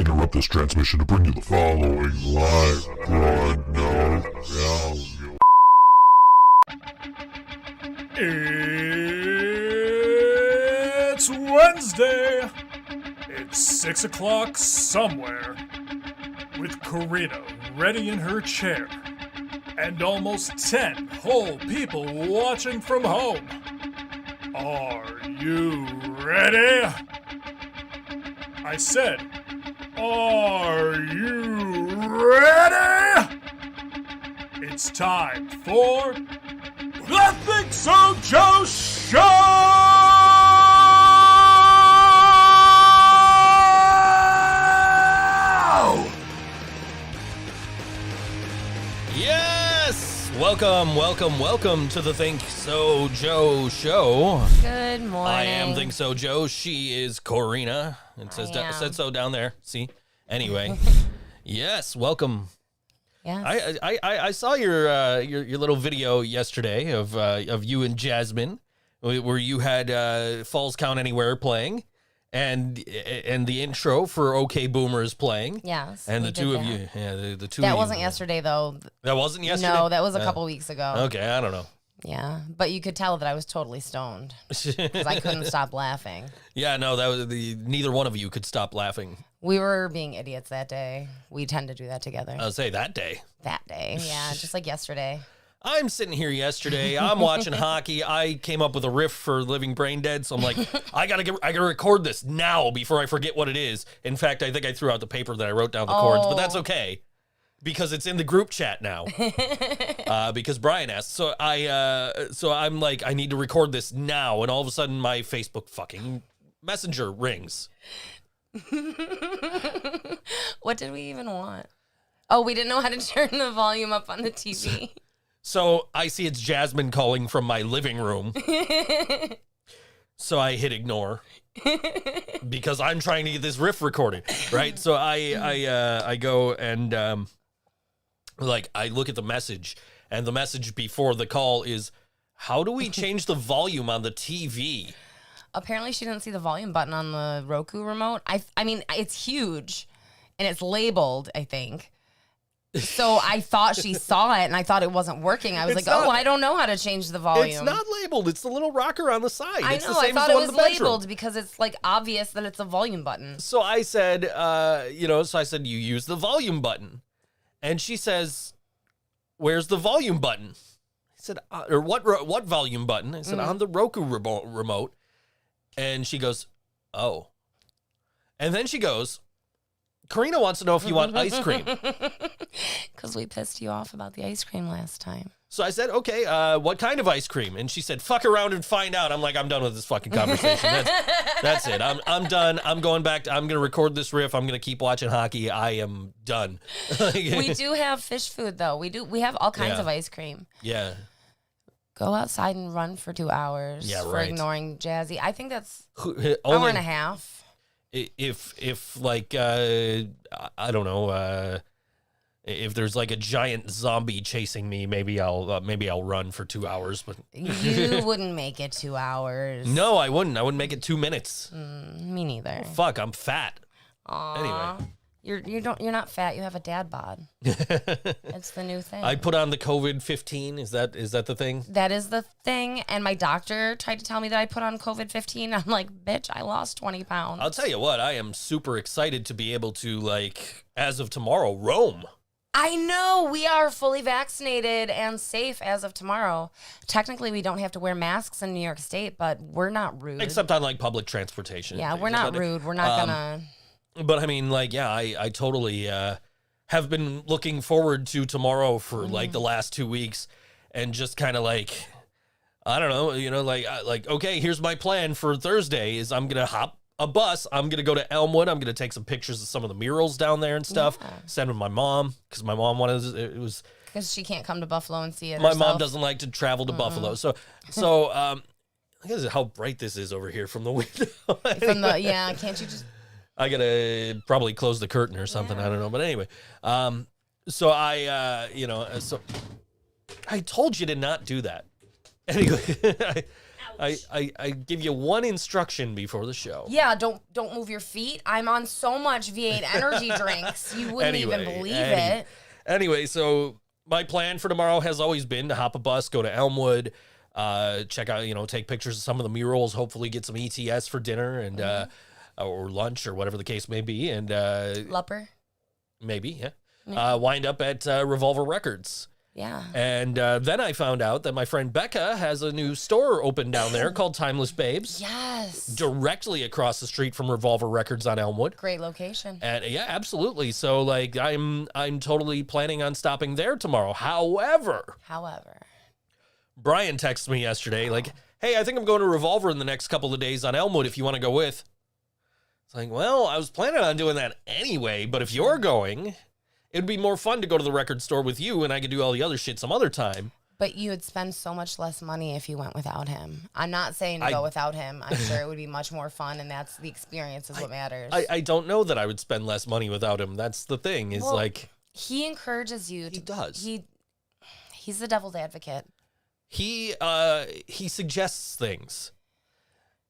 interrupt this transmission to bring you the following live broadcast. It's Wednesday. It's 6 o'clock somewhere. With Karina ready in her chair. And almost 10 whole people watching from home. Are you ready? I said, are you ready? It's time for the ThinkSoJoE Show! Yes! Welcome to the ThinkSoJoE Show. Good morning. I am ThinkSoJoE. She is Corina. It said so down there. See? Anyway. Yes, welcome. Yes. I saw your little video yesterday of you and Jasmine, where you had Falls Count Anywhere playing, and the intro for OK Boomers playing. Yes. And the two of you, the two. That of wasn't you. yesterday though. That wasn't yesterday. No, that was a couple weeks ago. Okay, I don't know. Yeah, but you could tell that I was totally stoned because I couldn't stop laughing. Yeah, no, that was neither one of you could stop laughing. We were being idiots that day. We tend to do that together. I'll say that day. That day, yeah, just like yesterday. I'm sitting here yesterday. I'm watching hockey. I came up with a riff for Living Brain Dead, so I'm like, I gotta record this now before I forget what it is. In fact, I think I threw out the paper that I wrote down the chords, but that's okay because it's in the group chat now. Because Brian asked, so I'm like, I need to record this now, and all of a sudden my Facebook fucking Messenger rings. What did we even want? Oh, we didn't know how to turn the volume up on the TV. So I see it's Jasmine calling from my living room. So I hit ignore because I'm trying to get this riff recorded, right? So I go and I look at the message, and the message before the call is, how do we change the volume on the TV? Apparently she didn't see the volume button on the Roku remote. I mean, it's huge and it's labeled, I think. So I thought she saw it and I thought it wasn't working. I was I don't know how to change the volume. It's not labeled. It's the little rocker on the side. I it's know. The same I thought as it one was in the bedroom. labeled because it's like obvious that it's a volume button. So I said, you use the volume button. And she says, where's the volume button? I said, what volume button? I said, on the Roku remote. And she goes, oh. And then she goes, Karina wants to know if you want ice cream. Because we pissed you off about the ice cream last time. So I said, okay, what kind of ice cream? And she said, fuck around and find out. I'm like, I'm done with this fucking conversation. That's it. I'm done. I'm going back. I'm going to record this riff. I'm going to keep watching hockey. I am done. We do have fish food, though. We have all kinds of ice cream. Yeah. Go outside and run for 2 hours for ignoring Jazzy. I think that's hour and a half. If like I don't know, if there's like a giant zombie chasing me, maybe I'll run for 2 hours. But you wouldn't make it 2 hours. No, I wouldn't. I wouldn't make it 2 minutes. Me neither. Fuck, I'm fat. Aww. Anyway. You're not fat. You have a dad bod. It's the new thing. I put on the COVID-15. Is that the thing? That is the thing. And my doctor tried to tell me that I put on COVID-15. I'm like, bitch, I lost 20 pounds. I'll tell you what. I am super excited to be able to, like, as of tomorrow, roam. I know. We are fully vaccinated and safe as of tomorrow. Technically, we don't have to wear masks in New York State, but we're not rude. Except on, like, public transportation. Yeah, we're not rude. We're not gonna... But I mean, like, yeah, I totally have been looking forward to tomorrow for like the last 2 weeks, and just kind of like, I don't know, like, okay, here's my plan for Thursday is I'm gonna hop a bus, I'm gonna go to Elmwood, I'm gonna take some pictures of some of the murals down there and stuff, send them to my mom because my mom wanted because she can't come to Buffalo and see it. My mom doesn't like to travel to Buffalo, so look at how bright this is over here from the window. Can't you just? I gotta probably close the curtain or something. I don't know, but anyway. So I told you to not do that. Anyway, I give you one instruction before the show. Yeah, don't move your feet. I'm on so much V8 energy drinks. You wouldn't even believe it. Anyway, so my plan for tomorrow has always been to hop a bus, go to Elmwood, check out, take pictures of some of the murals, hopefully get some ETS for dinner and or lunch or whatever the case may be. And Lupper. Maybe, yeah. Wind up at Revolver Records. Yeah. And then I found out that my friend Becca has a new store open down there called Timeless Babes. Yes. Directly across the street from Revolver Records on Elmwood. Great location. And yeah, absolutely. So like I'm totally planning on stopping there tomorrow. However, Brian texted me yesterday like, "Hey, I think I'm going to Revolver in the next couple of days on Elmwood if you want to go with." It's like, well, I was planning on doing that anyway, but if you're going, it'd be more fun to go to the record store with you and I could do all the other shit some other time. But you would spend so much less money if you went without him. I'm not saying to go without him. I'm sure it would be much more fun, and that's the experience is what matters. I don't know that I would spend less money without him. That's the thing, is like... He encourages you to... He does. He's the devil's advocate. He suggests things.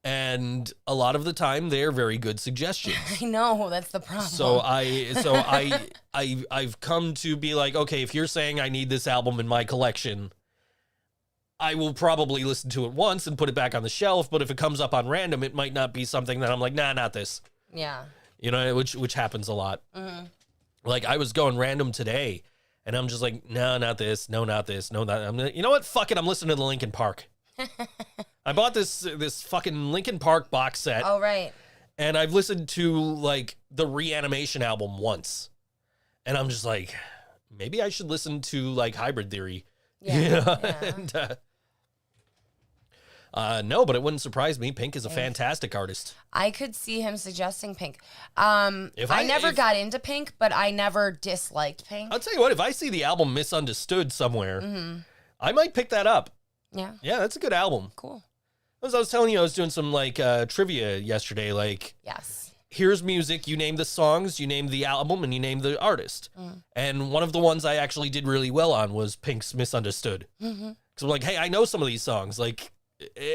And a lot of the time, they're very good suggestions. I know, that's the problem. So I've come to be like, okay, if you're saying I need this album in my collection, I will probably listen to it once and put it back on the shelf. But if it comes up on random, it might not be something that I'm like, nah, not this. Yeah. Which happens a lot. Mm-hmm. Like I was going random today, and I'm just like, no, not this. No, not this. No, not. You know what? Fuck it. I'm listening to the Linkin Park. I bought this fucking Linkin Park box set. Oh, right. And I've listened to, like, the Reanimation album once. And I'm just like, maybe I should listen to, like, Hybrid Theory. Yeah. And, no, but it wouldn't surprise me. Pink is a fantastic artist. I could see him suggesting Pink. I never got into Pink, but I never disliked Pink. I'll tell you what, if I see the album Misunderstood somewhere, I might pick that up. Yeah. Yeah, that's a good album. Cool. As I was telling you, I was doing some, like, trivia yesterday. Like, yes. Here's music. You name the songs, you name the album, and you name the artist. And one of the ones I actually did really well on was Pink's Misunderstood. Because I'm like, hey, I know some of these songs. Like,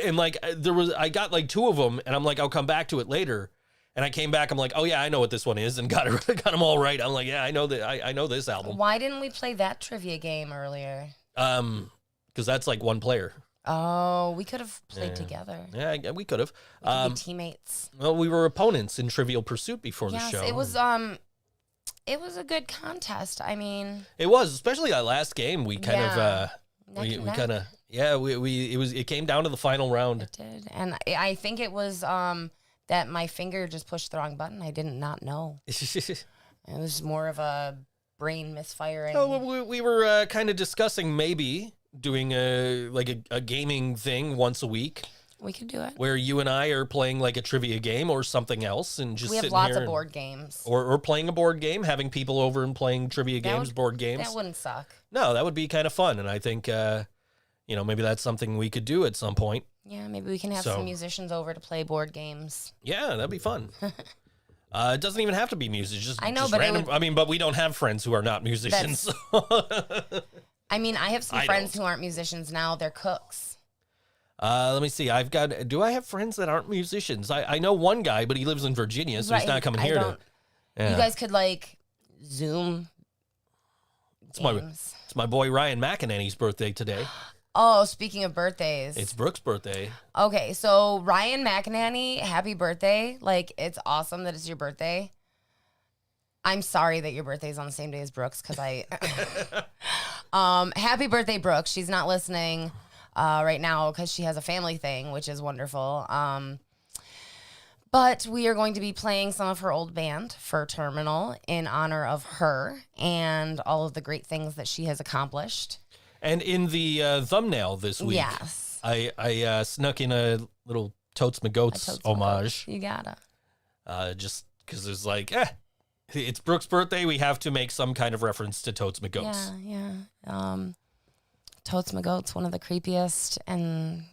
and, like, I got, like, 2 of them, and I'm like, I'll come back to it later. And I came back, I'm like, oh, yeah, I know what this one is, and got them all right. I'm like, yeah, I know that. I know this album. Why didn't we play that trivia game earlier? Because that's like one player. Oh, we could have played together. Yeah, we could have. We could be teammates. Well, we were opponents in Trivial Pursuit before the show. It was a good contest. I mean, it was, especially that last game. We kind of it came down to the final round. It did, and I think it was that my finger just pushed the wrong button. I did not know. It was more of a brain misfiring. Oh, we were kind of discussing maybe doing a gaming thing once a week. We could do it. Where you and I are playing like a trivia game or something else and just sitting here. We have lots of board games. Or playing a board game, having people over and playing trivia games, board games. That wouldn't suck. No, that would be kind of fun. And I think, maybe that's something we could do at some point. Yeah, maybe we can have some musicians over to play board games. Yeah, that'd be fun. It doesn't even have to be music. I know, just but random. But we don't have friends who are not musicians. I mean, I have some friends who aren't musicians now. They're cooks. Let me see. Do I have friends that aren't musicians? I know one guy, but he lives in Virginia, so he's not coming here to. Yeah. You guys could like Zoom. It's my boy Ryan McEnany's birthday today. Oh, speaking of birthdays. It's Brooke's birthday. Okay, so Ryan McEnany, happy birthday. Like, it's awesome that it's your birthday. I'm sorry that your birthday is on the same day as Brooke's because happy birthday, Brooke. She's not listening right now because she has a family thing, which is wonderful. But we are going to be playing some of her old band for Terminal in honor of her and all of the great things that she has accomplished. And in the thumbnail this week, yes, I snuck in a little Totes My Goats homage. You gotta. Just because it's like, it's Brooke's birthday. We have to make some kind of reference to Totes My Goats. Yeah. Totes My Goats, one of the creepiest. And,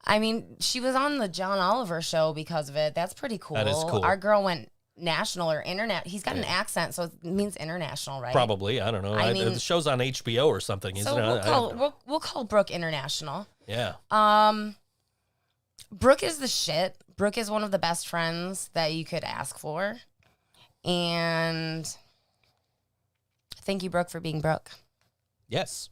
I mean, she was on the John Oliver show because of it. That's pretty cool. That is cool. Our girl went national or internet. He's got an accent, so it means international, right? Probably. I don't know. The show's on HBO or something, isn't it? We'll call Brooke international. Yeah. Brooke is the shit. Brooke is one of the best friends that you could ask for. And thank you, Brooke, for being Brooke. Yes.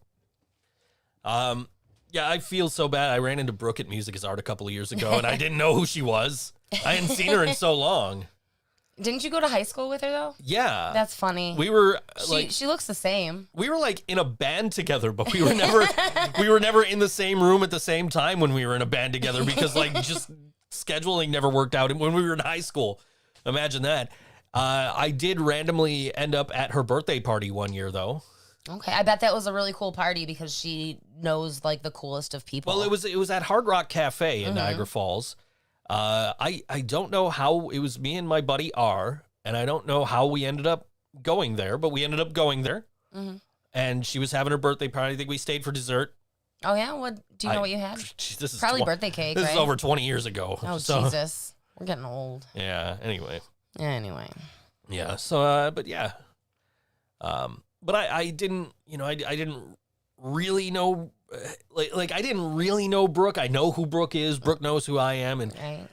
Yeah, I feel so bad. I ran into Brooke at Music is Art a couple of years ago, and I didn't know who she was. I hadn't seen her in so long. Didn't you go to high school with her, though? Yeah. That's funny. We were she looks the same. We were like in a band together, but we were never in the same room at the same time when we were in a band together because like just scheduling never worked out when we were in high school. Imagine that. I did randomly end up at her birthday party one year though. Okay, I bet that was a really cool party because she knows like the coolest of people. Well, it was at Hard Rock Cafe in Niagara Falls. I don't know how it was me and my buddy R, and I don't know how we ended up going there, but we ended up going there. Mm-hmm. And she was having her birthday party. I think we stayed for dessert. Oh yeah, what do you know what you had? This is probably birthday cake. This right? is over 20 years ago. Oh Jesus, we're getting old. Yeah. Anyway. Yeah. So, but yeah. But I didn't, I didn't really know, like I didn't really know Brooke. I know who Brooke is. Brooke knows who I am, and I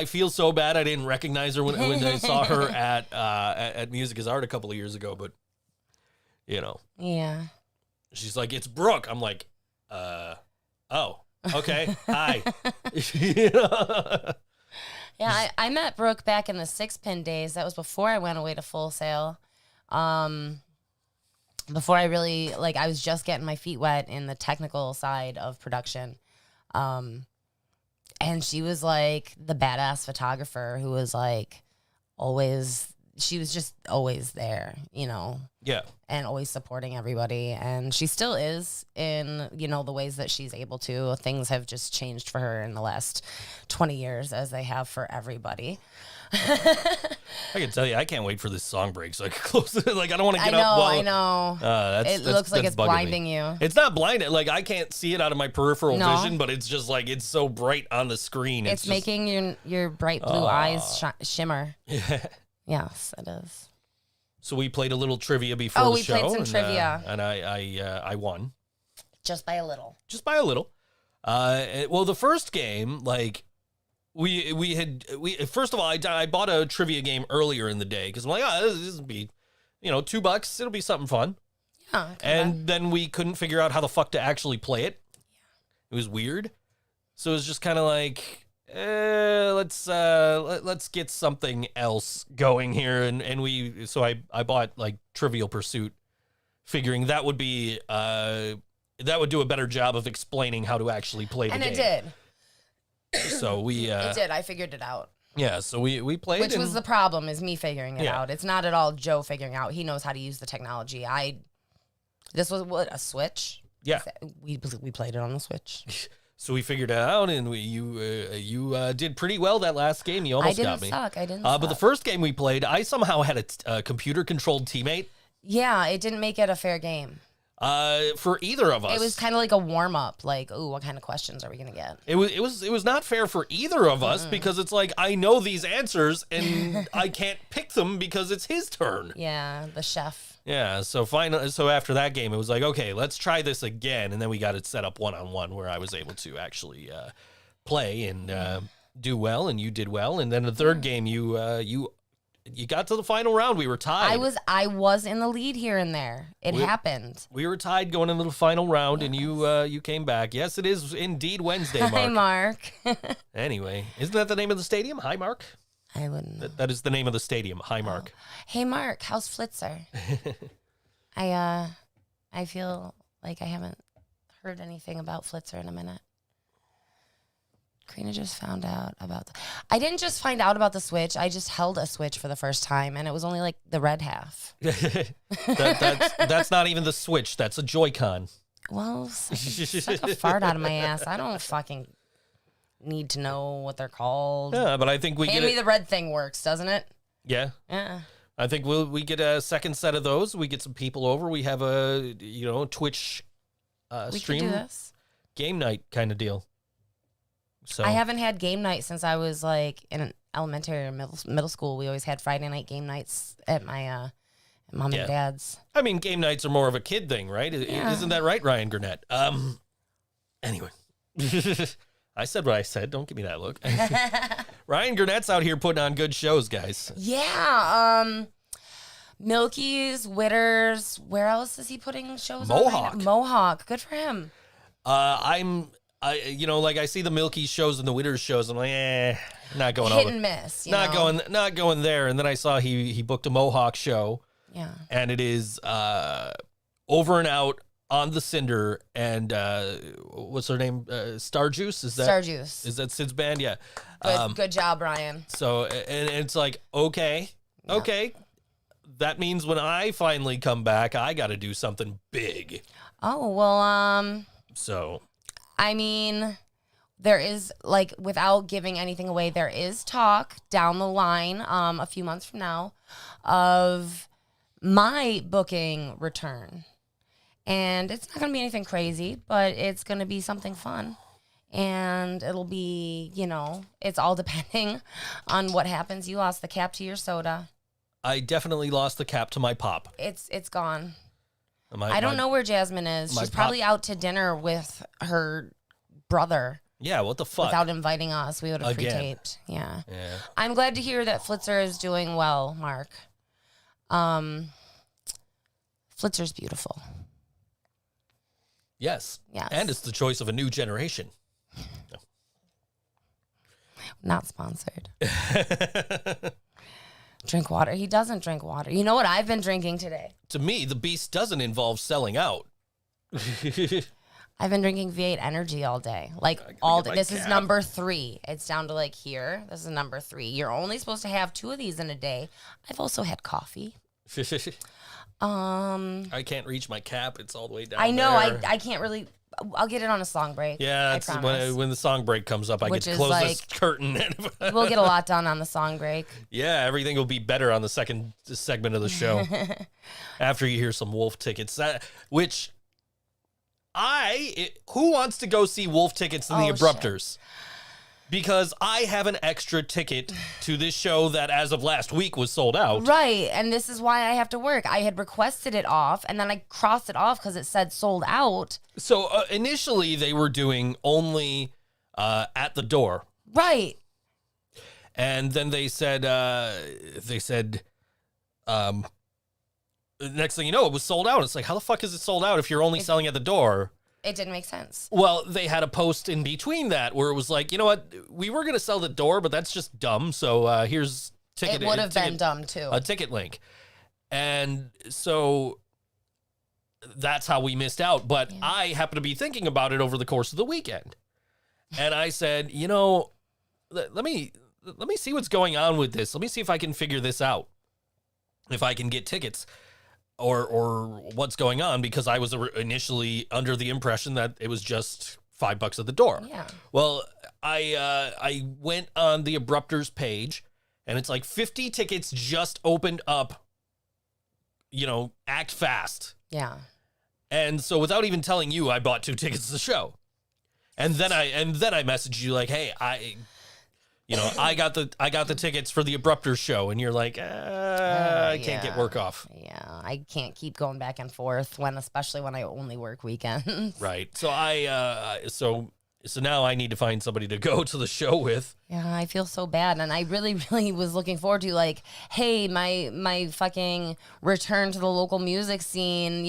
feel so bad I didn't recognize her when I saw her at Music is Art a couple of years ago. But yeah, she's like, it's Brooke. I'm like, oh, okay, hi. Yeah, I met Brooke back in the 6-pin days. That was before I went away to Full Sail. Before I really, I was just getting my feet wet in the technical side of production. And she was like the badass photographer who was like she was just always there, Yeah. And always supporting everybody. And she still is in, the ways that she's able to. Things have just changed for her in the last 20 years as they have for everybody. I can tell you, I can't wait for this song break so I can close it. Like, I don't want to get up. I know. It looks like it's blinding you. It's not blinded. Like, I can't see it out of my peripheral vision, but it's just like, it's so bright on the screen. It's making your bright blue eyes shimmer. Yeah. Yes, it is. So we played a little trivia before the show. We played some trivia. And I won. Just by a little. Just by a little. Well, the first game, first of all, I bought a trivia game earlier in the day because I'm like, this will be, $2. It'll be something fun. Yeah. And then we couldn't figure out how the fuck to actually play it. Yeah. It was weird. So it was just kind of like, let's get something else going here. So I bought Trivial Pursuit, figuring that would be, that would do a better job of explaining how to actually play the game. And it did. So it did. I figured it out. Yeah, so we played. Which was the problem, is me figuring it out. It's not at all Joe figuring out. He knows how to use the technology. This was a Switch? Yeah. We played it on the Switch. So we figured it out, and you did pretty well that last game. You almost got me. I didn't suck. But the first game we played, I somehow had a computer-controlled teammate. Yeah, it didn't make it a fair game. For either of us. It was kind of like a warm up, what kind of questions are we gonna get? It was not fair for either of us because it's like I know these answers and I can't pick them because it's his turn. Yeah, the chef. Yeah, so after that game, it was like, okay, let's try this again, and then we got it set up 1-on-1 where I was able to actually play and do well, and you did well, and then the third game, you got to the final round. We were tied. I was in the lead here and there. It happened. We were tied going into the final round, and you came back. Yes, it is indeed Wednesday, Mark. Hi, Mark. Anyway, isn't that the name of the stadium? Hi, Mark. I wouldn't know. That is the name of the stadium. Hi, Mark. Hey, Mark. How's Flitzer? I feel like I haven't heard anything about Flitzer in a minute. Karina just found out about I didn't just find out about the Switch. I just held a Switch for the first time, and it was only the red half. That's not even the Switch. That's a Joy-Con. Well, suck a fart out of my ass. I don't fucking need to know what they're called. Yeah, but I think Hand me the red thing works, doesn't it? Yeah. Yeah. I think we get a second set of those. We get some people over. We have a Twitch stream game night kind of deal. So I haven't had game night since I was in elementary or middle school. We always had Friday night game nights at my mom and dad's. I mean, game nights are more of a kid thing, right? Yeah. Isn't that right, Ryan Gurnett? Anyway. I said what I said. Don't give me that look. Ryan Gurnett's out here putting on good shows, guys. Yeah. Milky's, Witters. Where else is he putting shows Mohawk. on? Mohawk. Good for him. I see the Milky shows and the Witters shows. I'm like, not going Hit over. and miss. Not going there. And then I saw he booked a Mohawk show. Yeah. And it is Over and Out on the Cinder and what's her name? Star Juice? Star Juice. Is that Sid's band? Yeah. Good job, Brian. So and it's like, okay. That means when I finally come back, I got to do something big. Oh, well, So, I mean, there is, like, without giving anything away, there is talk down the line, a few months from now, of my booking return. And it's not going to be anything crazy, but it's going to be something fun. And it'll be, it's all depending on what happens. You lost the cap to your soda. I definitely lost the cap to my pop. It's gone. I don't know where Jasmine is. She's probably out to dinner with her brother. Yeah, what the fuck? Without inviting us. We would have pre-taped. Yeah. I'm glad to hear that Flitzer is doing well, Mark. Flitzer's beautiful. Yes. Yes. And it's the choice of a new generation. No. Not sponsored. Drink water. He doesn't drink water. You know what I've been drinking today? To me, the beast doesn't involve selling out. I've been drinking V8 Energy all day. Like all day. This is number 3. It's down to like here. This is number 3. You're only supposed to have 2 of these in a day. I've also had coffee. I can't reach my cap. It's all the way down. I know. There. I can't really. I'll get it on a song break. Yeah, it's when the song break comes up, I get to close this curtain. We'll get a lot done on the song break. Yeah, everything will be better on the second segment of the show after you hear some Wolf Tickets. Who wants to go see Wolf Tickets in the Abrupters? Shit. Because I have an extra ticket to this show that, as of last week, was sold out. Right, and this is why I have to work. I had requested it off, and then I crossed it off because it said sold out. So initially, they were doing only at the door. Right. And then they said, next thing you know, it was sold out. It's like, how the fuck is it sold out if you're only selling at the door? It didn't make sense. Well, they had a post in between that where it was like, you know what? We were going to sell the door, but that's just dumb. So here's ticket. It would have been dumb too. A ticket link. And so that's how we missed out. But I happened to be thinking about it over the course of the weekend. And I said, let me see what's going on with this. Let me see if I can figure this out. If I can get tickets. Or what's going on, because I was initially under the impression that it was just $5 at the door. Yeah. Well, I went on the Abrupters page, and it's like 50 tickets just opened up. Act fast. Yeah. And so without even telling you, I bought 2 tickets to the show, and then I messaged you like, hey, I got the tickets for the Abrupters show, and you're like, I can't get work off. Yeah, I can't keep going back and forth especially when I only work weekends. Right. So so now I need to find somebody to go to the show with. Yeah, I feel so bad, and I really, really was looking forward to like, hey, my fucking return to the local music scene.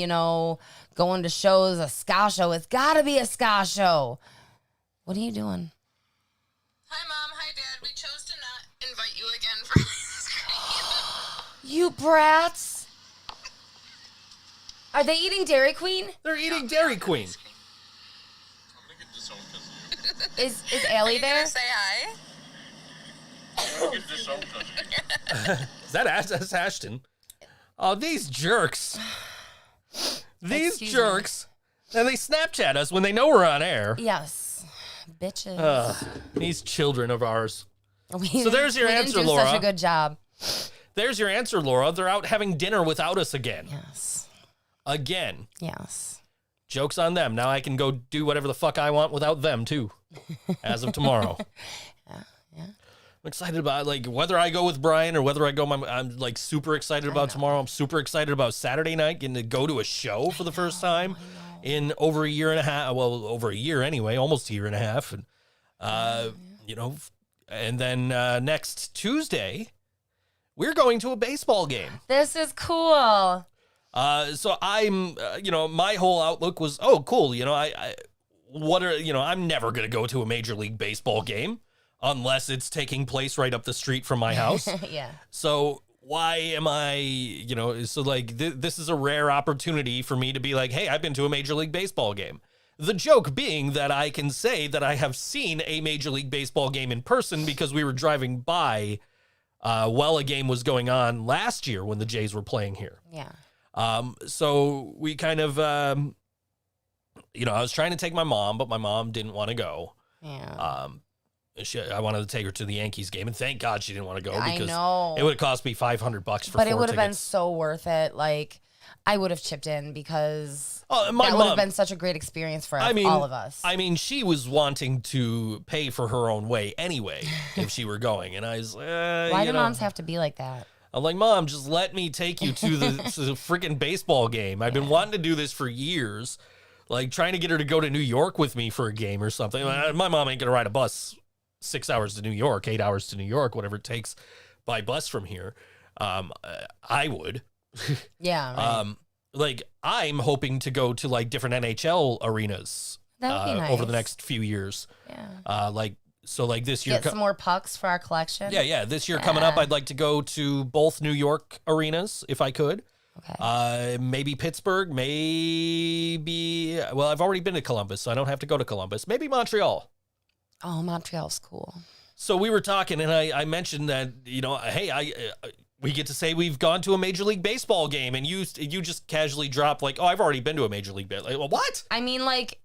Going to shows, a ska show. It's got to be a ska show. What are you doing? Hi, Mom. Hi, Dad. We chose to not invite you again for ice cream. You brats. Are they eating Dairy Queen? They're eating Dairy Queen. I'm gonna get disowned because of you. Is Allie there? Say hi. I'm gonna get disowned because of you. That's Ashton. Oh, these jerks. These Excuse jerks. And they Snapchat us when they know we're on air. Yes. Bitches. These children of ours. So there's your answer, didn't do Laura. Such a good job. There's your answer, Laura. They're out having dinner without us again. Yes. Again. Yes. Joke's on them. Now I can go do whatever the fuck I want without them, too. As of tomorrow. Yeah. I'm excited about, whether I go with Brian or whether I go, I'm, super excited about tomorrow. I'm super excited about Saturday night, getting to go to a show for the first time. in over a year and a half. Well, over a year anyway, almost a year and a half. And, you know, and then next Tuesday, we're going to a baseball game. This is cool. So I'm, you know, my whole outlook was, oh, cool. You know, I'm never going to go to a Major League Baseball game unless it's taking place right up the street from my house. Yeah. So why am I, you know, so like this is a rare opportunity for me to be like, hey, I've been to a Major League Baseball game. The joke being that I can say that I have seen a Major League Baseball game in person because we were driving by while a game was going on last year when the Jays were playing here. Yeah. So we kind of, you know, I was trying to take my mom, but my mom didn't want to go. Yeah. I wanted to take her to the Yankees game, and thank God she didn't want to go I because know. it would have cost me $500 for But it 4 would have been tickets. so worth it. Like, I would have chipped in because My that would mom, have been such a great experience for I mean, all of us. I mean, she was wanting to pay for her own way anyway if she were going, and I was, Why do moms have to be like that? I'm like, Mom, just let me take you to the freaking baseball game. I've been wanting to do this for years, like trying to get her to go to New York with me for a game or something. My mom ain't gonna ride a bus 6 hours to New York, 8 hours to New York, whatever it takes by bus from here. I would. Yeah. Right. Like I'm hoping to go to like different NHL arenas That would be nice. over the next few years. Yeah. Like this year. Get some more pucks for our collection. Yeah. This year coming up, I'd like to go to both New York arenas if I could. Okay. Maybe Pittsburgh, maybe. Well, I've already been to Columbus, so I don't have to go to Columbus. Maybe Montreal. Oh, Montreal's cool. So we were talking, and I mentioned that, you know, hey, we get to say we've gone to a Major League Baseball game, and you just casually dropped like, oh, I've already been to a Major League Baseball. Like, well, what? I mean, like,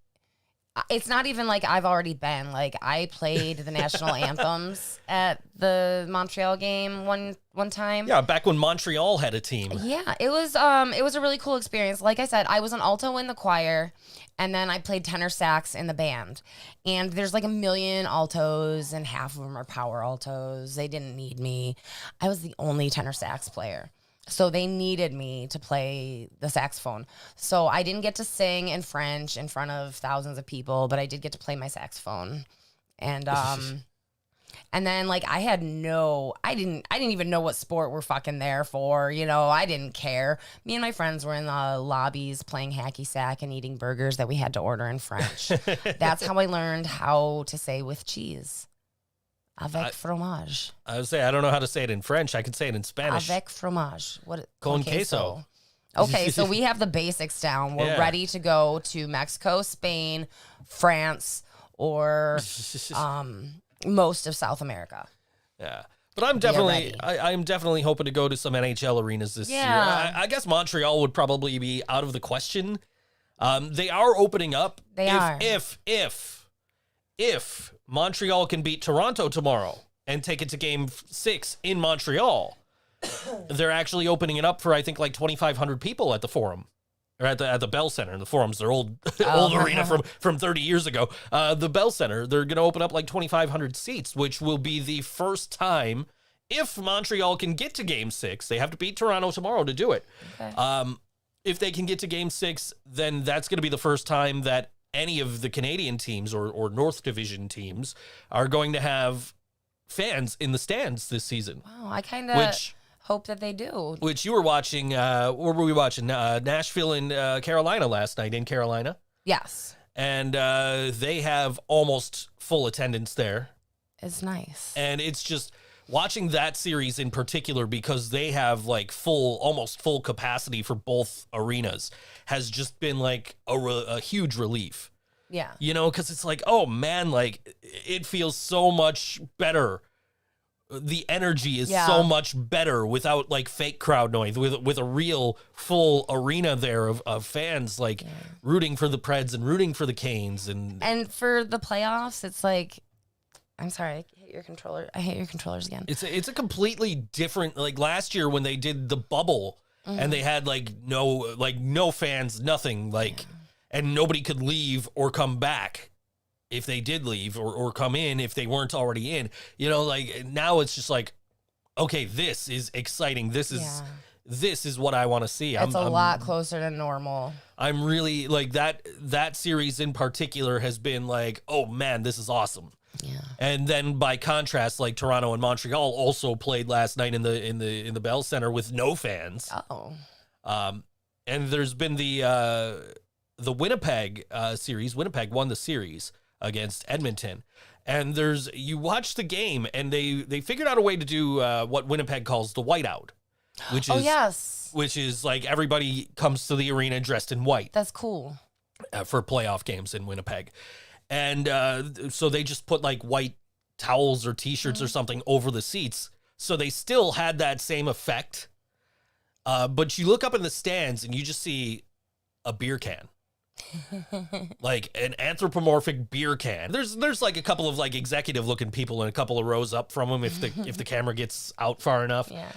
it's not even like I've already been. Like, I played the national anthems at the Montreal game one time. Yeah, back when Montreal had a team. Yeah, it was a really cool experience. Like I said, I was an alto in the choir, and then I played tenor sax in the band. And there's like a million altos, and half of them are power altos. They didn't need me. I was the only tenor sax player. So they needed me to play the saxophone. So I didn't get to sing in French in front of thousands of people, but I did get to play my saxophone. And and then like I didn't even know what sport we're fucking there for. You know, I didn't care. Me and my friends were in the lobbies playing hacky sack and eating burgers that we had to order in French. That's how I learned how to say with cheese. Avec fromage. I would say I don't know how to say it in French. I could say it in Spanish. Avec fromage. What? Con queso. Okay, so we have the basics down. We're ready to go to Mexico, Spain, France, or most of South America. Yeah. But I'm definitely hoping to go to some NHL arenas this year. I guess Montreal would probably be out of the question. They are opening up. They are. If Montreal can beat Toronto tomorrow and take it to Game 6 in Montreal, they're actually opening it up for I think like 2,500 people at the Forum. Or at the Bell Center. The Forum's their old arena from 30 years ago. The Bell Center, they're going to open up like 2,500 seats, which will be the first time if Montreal can get to Game 6. They have to beat Toronto tomorrow to do it. Okay. If they can get to Game 6, then that's going to be the first time that any of the Canadian teams or North Division teams are going to have fans in the stands this season. Wow, I kind of hope that they do. Which you were watching, where were we watching? Nashville and Carolina last night in Carolina. Yes. And they have almost full attendance there. It's nice. And it's just watching that series in particular because they have like almost full capacity for both arenas has just been like a huge relief. Yeah. You know, because it's like, oh man, like it feels so much better. The energy is so much better without like fake crowd noise, with a real full arena there of fans like rooting for the Preds and rooting for the Canes. And for the playoffs, it's like, I'm sorry, I hate your controller. I hate your controllers again. It's a completely different, like last year when they did the bubble and they had no fans, nothing, and nobody could leave or come back if they did leave or come in if they weren't already in. You know, like now it's just like, okay, this is exciting. This this is what I want to see. It's a lot closer to normal. I'm really like that series in particular has been like, oh man, this is awesome. Yeah. And then by contrast, like Toronto and Montreal also played last night in the Bell Center with no fans. Oh. And there's been the Winnipeg series. Winnipeg won the series against Edmonton. And you watch the game, and they figured out a way to do what Winnipeg calls the whiteout, which is yes, which is like everybody comes to the arena dressed in white. That's cool. For playoff games in Winnipeg. And so they just put like white towels or T-shirts or something over the seats. So they still had that same effect. But you look up in the stands and you just see a beer can. Like an anthropomorphic beer can. There's like a couple of like executive looking people and a couple of rows up from them if the camera gets out far enough. Yeah.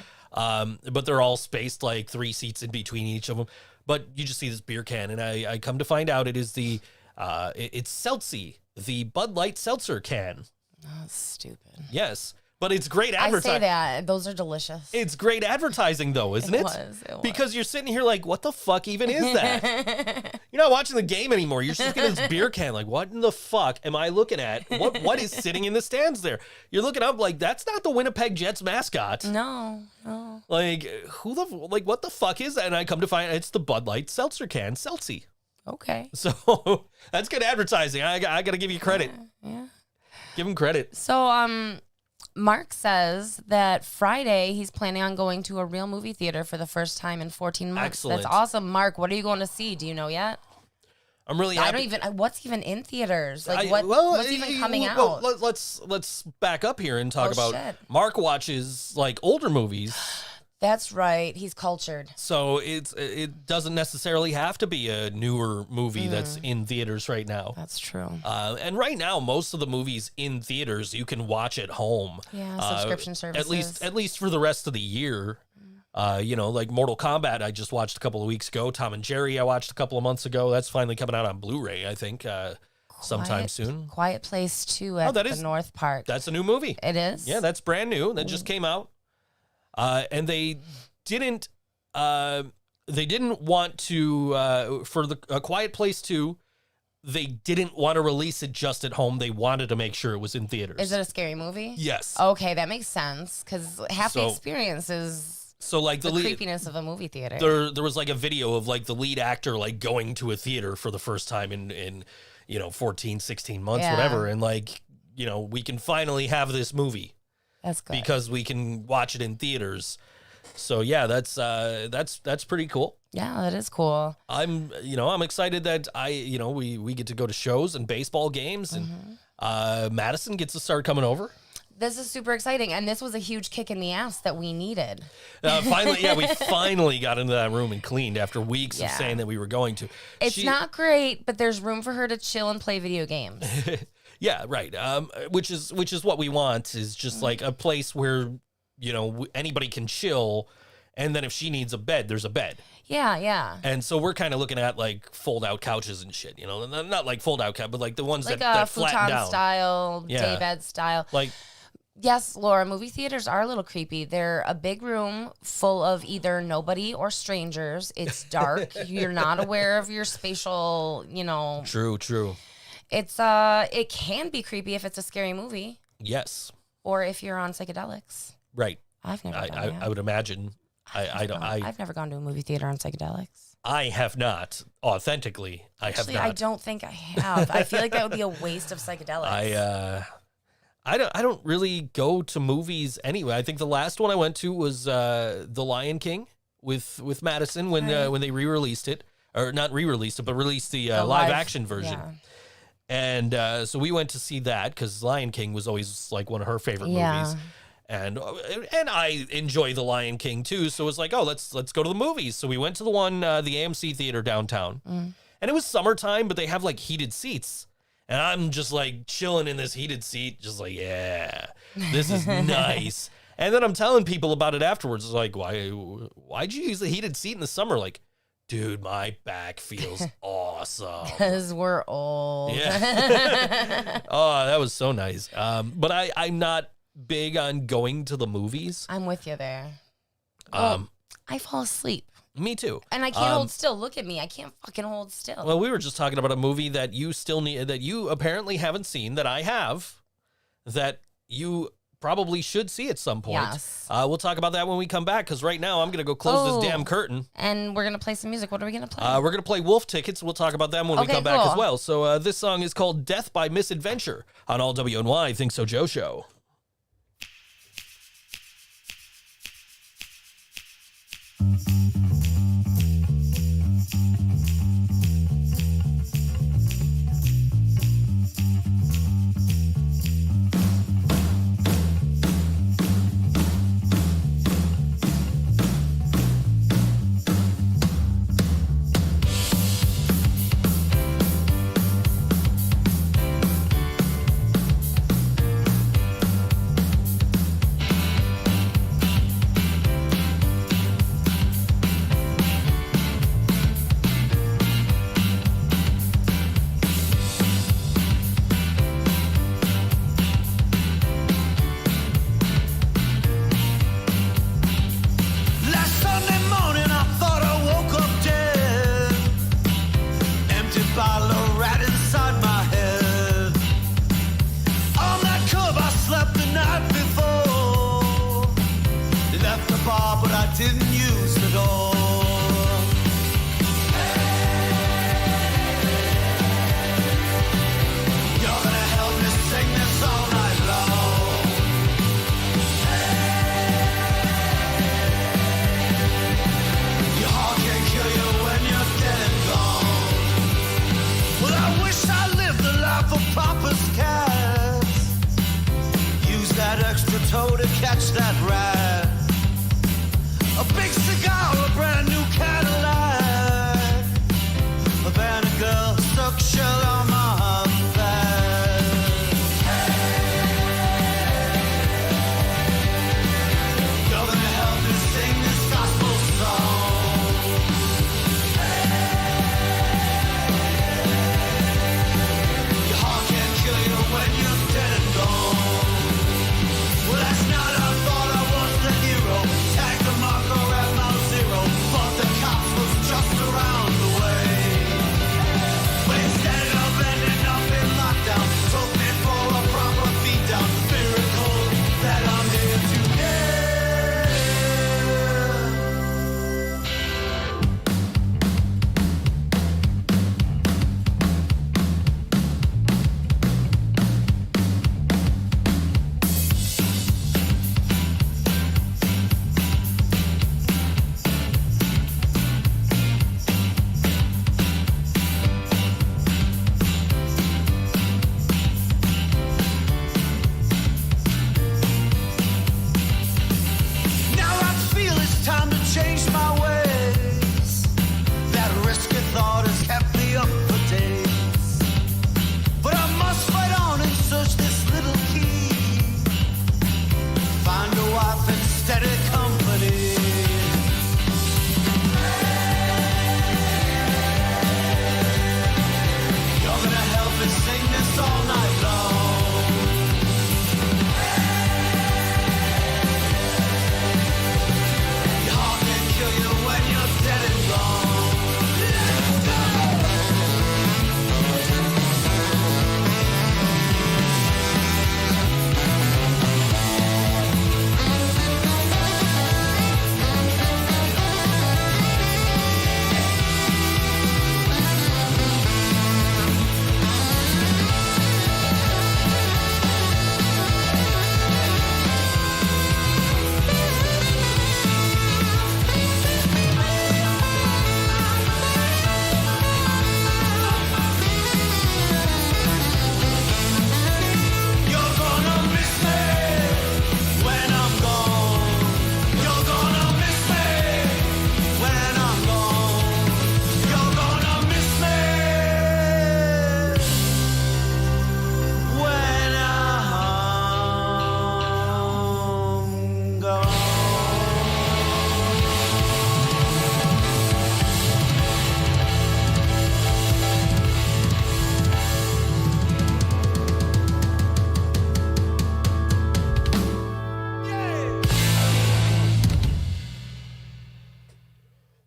But they're all spaced like 3 seats in between each of them. But you just see this beer can, and I come to find out it is it's Seltzy, the Bud Light seltzer can. Oh, that's stupid. Yes. But it's great advertising. I say that. Those are delicious. It's great advertising, though, isn't it? It was. Because you're sitting here like, what the fuck even is that? You're not watching the game anymore. You're just looking at this beer can like, what in the fuck am I looking at? What is sitting in the stands there? You're looking up like, that's not the Winnipeg Jets mascot. No. Like, what the fuck is that? And I come to find it's the Bud Light seltzer can, Seltzy. Okay. So that's good advertising. I got to give you credit. Yeah. Give him credit. So, Mark says that Friday he's planning on going to a real movie theater for the first time in 14 months. Excellent. That's awesome. Mark, what are you going to see? Do you know yet? I'm really happy. What's even in theaters? Like what's even coming out? Well, let's back up here and talk about shit. Mark watches like older movies. That's right. He's cultured. So it doesn't necessarily have to be a newer movie that's in theaters right now. That's true. And right now, most of the movies in theaters you can watch at home. Yeah, subscription services. At least for the rest of the year. Like Mortal Kombat, I just watched a couple of weeks ago. Tom and Jerry, I watched a couple of months ago. That's finally coming out on Blu-ray, I think, sometime soon. Quiet Place 2 at the North Park. That's a new movie. It is? Yeah, that's brand new. That just came out. And they didn't want to, for the A Quiet Place 2, they didn't want to release it just at home. They wanted to make sure it was in theaters. Is it a scary movie? Yes. Okay, that makes sense, because half the experience is like the creepiness of a movie theater. There was like a video of like the lead actor like going to a theater for the first time in 14, 16 months, whatever. And like, we can finally have this movie. That's good. Because we can watch it in theaters. So yeah, that's pretty cool. Yeah, that is cool. I'm excited that we get to go to shows and baseball games, and Madison gets to start coming over. This is super exciting, and this was a huge kick in the ass that we needed. We finally got into that room and cleaned after weeks of saying that we were going to. It's not great, but there's room for her to chill and play video games. Yeah, right. Which is what we want, is just like a place where anybody can chill, and then if she needs a bed, there's a bed. Yeah. And so we're kind of looking at like fold out couches and shit, not like fold out couch, but like the ones like that a flatten futon down. style, daybed style. Like, yes, Laura, movie theaters are a little creepy. They're a big room full of either nobody or strangers. It's dark. You're not aware of your spatial, True. It can be creepy if it's a scary movie. Yes. Or if you're on psychedelics. Right. I've never done that. I would imagine. I've never gone to a movie theater on psychedelics. I have not. Authentically, Actually, I have not. I don't think I have. I feel like that would be a waste of psychedelics. I don't really go to movies anyway. I think the last one I went to was The Lion King with Madison when they re-released it, or not re-released it, but released the live action version. Yeah. And so we went to see that because Lion King was always like one of her favorite movies. And I enjoy The Lion King too, so it was like, oh, let's go to the movies. So we went to the AMC theater downtown, and it was summertime, but they have like heated seats, and I'm just like chilling in this heated seat, just like, yeah, this is nice. And then I'm telling people about it afterwards. It's like, why'd you use the heated seat in the summer? Like, dude, my back feels awesome. Because we're old. Yeah. Oh, that was so nice. But I'm not big on going to the movies. I'm with you there. I I fall asleep. Me too. And I can't hold still. Look at me. I can't fucking hold still. Well, we were just talking about a movie that you still need, that you apparently haven't seen, that I have, that you probably should see at some point. Yes. We'll talk about that when we come back, because right now I'm going to go close this damn curtain. And we're going to play some music. What are we going to play? We're going to play Wolf Tickets. We'll talk about them when we come back as well. So this song is called Death by Misadventure on All WNY Think So Joe Show. Cops will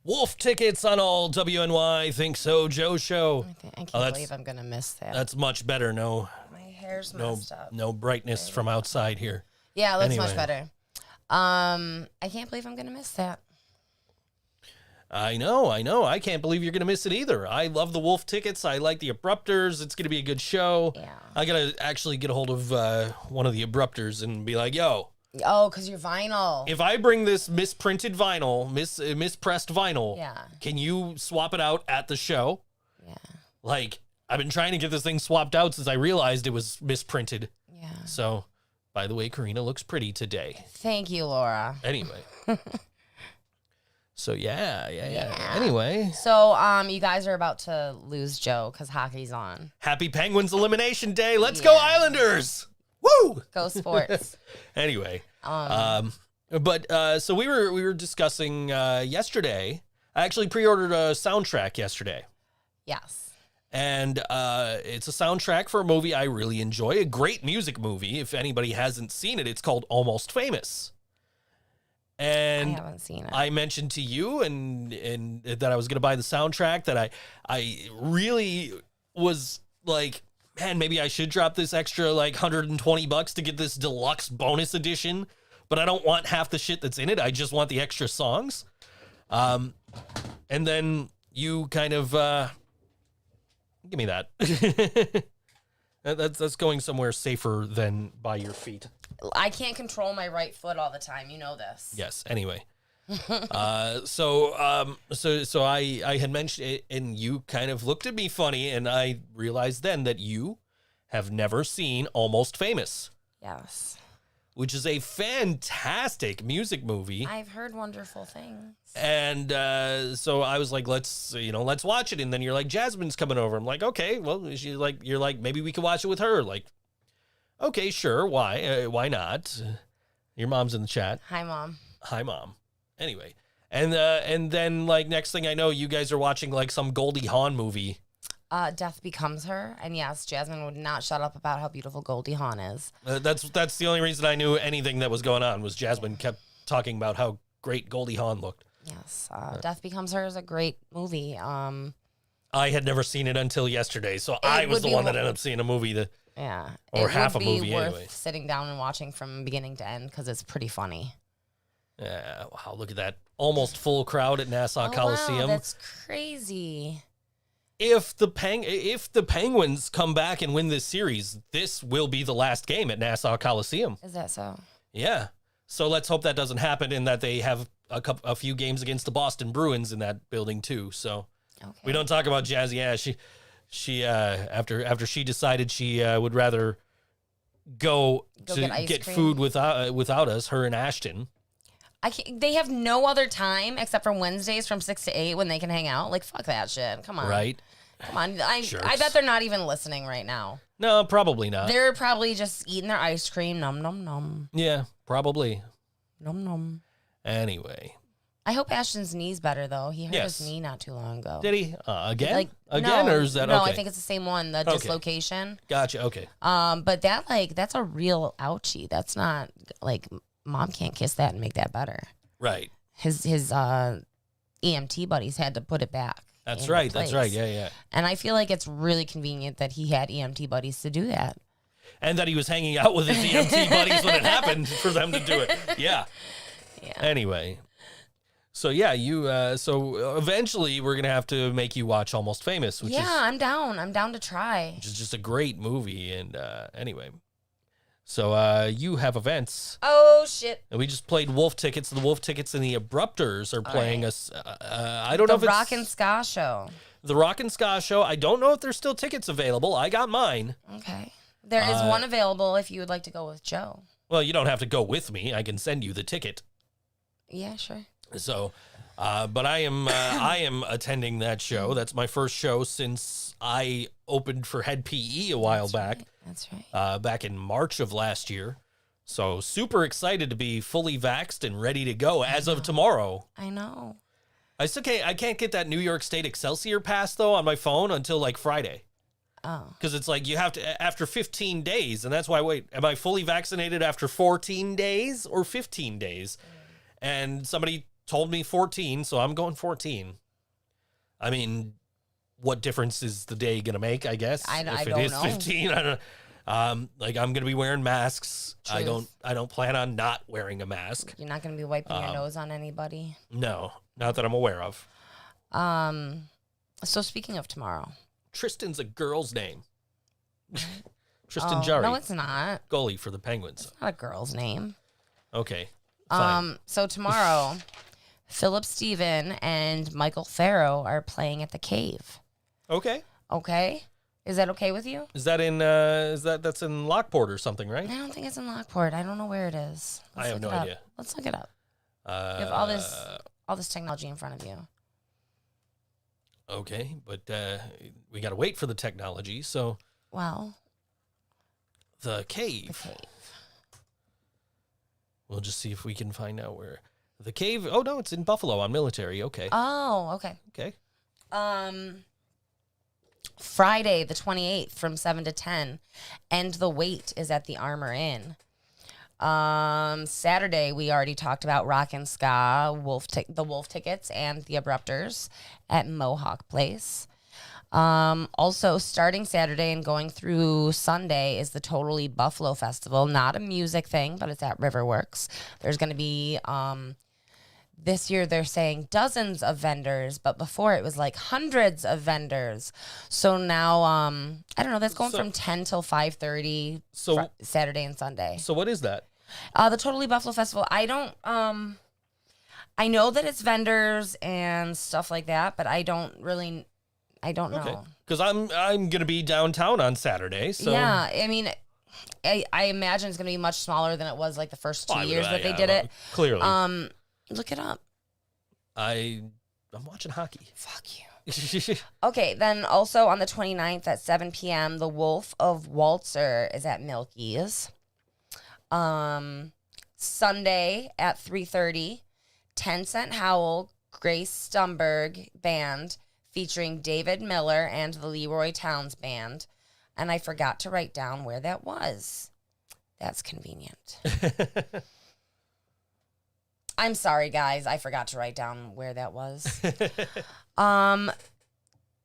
Wolf tickets on all WNY Think So Joe show. I can't believe I'm going to miss that. That's much better. No, My hair's messed up. no brightness from outside here. Yeah, it looks Anyway. much better. I can't believe I'm going to miss that. I know. I can't believe you're going to miss it either. I love the Wolf tickets. I like the Abrupters. It's going to be a good show. Yeah. I got to actually get a hold of one of the Abrupters and be like, yo, Oh, because you're vinyl. if I bring this misprinted vinyl, mispressed vinyl, Yeah. can you swap it out at the show? Yeah. Like, I've been trying to get this thing swapped out since I realized it was misprinted. Yeah. So, by the way, Karina looks pretty today. Thank you, Laura. Anyway. So, yeah. Anyway, So, you guys are about to lose Joe because hockey's on. happy Penguins Elimination Day. Let's go Islanders. Woo! Go sports. Anyway, so we were discussing yesterday. I actually pre-ordered a soundtrack yesterday. Yes. And it's a soundtrack for a movie I really enjoy, a great music movie. If anybody hasn't seen it, it's called Almost Famous. And I haven't seen it. I mentioned to you and that I was going to buy the soundtrack, that I really was like, man, maybe I should drop this extra like $120 to get this deluxe bonus edition, but I don't want half the shit that's in it. I just want the extra songs. And then you kind of give me that. That's going somewhere safer than by your feet. I can't control my right foot all the time. You know this. Yes. Anyway, so I had mentioned it, and you kind of looked at me funny, and I realized then that you have never seen Almost Famous, Yes. which is a fantastic music movie. I've heard wonderful things. And so I was like, let's watch it. And then you're like, Jasmine's coming over. I'm like, okay, well, you're like, maybe we could watch it with her. Like, okay, sure. Why not? Your mom's in the chat. Hi, Mom. Hi, Mom. Anyway, and then like next thing I know, you guys are watching like some Goldie Hawn movie. Death Becomes Her. And yes, Jasmine would not shut up about how beautiful Goldie Hawn is. That's the only reason I knew anything that was going on was Jasmine kept talking about how great Goldie Hawn looked. Yes. Death Becomes Her is a great movie. I had never seen it until yesterday, so I was the one that ended up seeing a movie that. Yeah. Or half a would be movie worth anyway. sitting down and watching from beginning to end because it's pretty funny. Yeah, wow, look at that. Almost full crowd at Nassau Oh, Coliseum. wow, that's crazy. If the Penguins come back and win this series, this will be the last game at Nassau Coliseum. Is that so? Yeah. So let's hope that doesn't happen and that they have a few games against the Boston Bruins in that building too. So Okay. we don't talk about Jazzy. Yeah, she after she decided she would rather go to get ice cream. food without us, her and Ashton. They have no other time except for Wednesdays from 6 to 8 when they can hang out. Like, fuck that shit. Come on. Right? Come on. I Jerks. bet they're not even listening right now. No, probably not. They're probably just eating their ice cream. Nom, nom, nom. Yeah, probably. Nom, nom. Anyway. I hope Ashton's knee's better, though. He hurt Yes. his knee not too long ago. Did he? Again? Like, Again? no, Or is that no, okay? I think it's the same one, the dislocation. Gotcha. Okay. But that's a real ouchie. That's not, like, mom can't kiss that and make that better. Right. His EMT buddies had to put it back. That's into right. place. That's right. Yeah, yeah. And I feel like it's really convenient that he had EMT buddies to do that. And that he was hanging out with his EMT buddies when it happened for them to do it. Yeah. Yeah. Anyway. So yeah, so eventually we're gonna have to make you watch Almost Famous, which I'm down. I'm down to try. is just a great movie. And anyway, so you have events, Oh shit! and we just played Wolf Tickets. The Wolf Tickets and the Abrupters are playing right. us. I don't know if The it's Rock and Ska show. the Rock and Ska show. I don't know if there's still tickets available. I got mine. Okay. There is one available if you would like to go with Joe. Well, you don't have to go with me. I can send you the ticket. Yeah, sure. So, but I am attending that show. That's my first show since I opened for Head PE a while back. Right. That's right. Back in March of last year. So super excited to be fully vaxxed and ready to go as of tomorrow. I know. I can't get that New York State Excelsior pass though on my phone until like Friday. Oh. Because it's like you have to after 15 days, and that's why am I fully vaccinated after 14 days or 15 days? And somebody told me 14, so I'm going 14. I mean, what difference is the day going to make, I guess? I if don't it is know. 15, I don't know. Like, I'm going to be wearing masks. I Truth. don't plan on not wearing a mask. You're not going to be wiping your nose on anybody. No, not that I'm aware of. So speaking of tomorrow. Tristan's a girl's name. Tristan Jarry. No, it's not. Goalie for the Penguins. It's not a girl's name. Okay. Fine. So tomorrow, Philip Steven and Michael Farrow are playing at the Cave. Okay. Okay? Is that okay with you? Is that in that's in Lockport or something, right? I don't think it's in Lockport. I don't know where it is. I have no idea. Let's look it up. You have all this technology in front of you. Okay, but we got to wait for the technology. So Well, the Cave. the Cave. We'll just see if we can find out where the Cave. Oh no, it's in Buffalo on Military. Okay. Oh, okay. Okay. Friday the 28th from 7 to 10, and the wait is at the Armor Inn. Saturday we already talked about Rock and Ska, the Wolf tickets, and the Abrupters at Mohawk Place. Also starting Saturday and going through Sunday is the Totally Buffalo Festival. Not a music thing, but it's at Riverworks. There's going to be, this year they're saying dozens of vendors, but before it was like hundreds of vendors. So now, I don't know, that's going from 10 till 5:30 Saturday and Sunday. So what is that? The Totally Buffalo Festival. I know that it's vendors and stuff like that, but I don't know. Because I'm gonna be downtown on Saturday. So Yeah, I mean, I imagine it's gonna be much smaller than it was like the first 2 years that they did it. Clearly. Look it up. I'm watching hockey. Fuck you. Okay, then also on the 29th at 7 p.m., the Wolf of Walzer is at Milky's. Sunday at 3:30, 10 Cent Howl, Grace Stumberg Band featuring David Miller and the Leroy Towns Band. And I forgot to write down where that was. That's convenient. I'm sorry, guys. I forgot to write down where that was.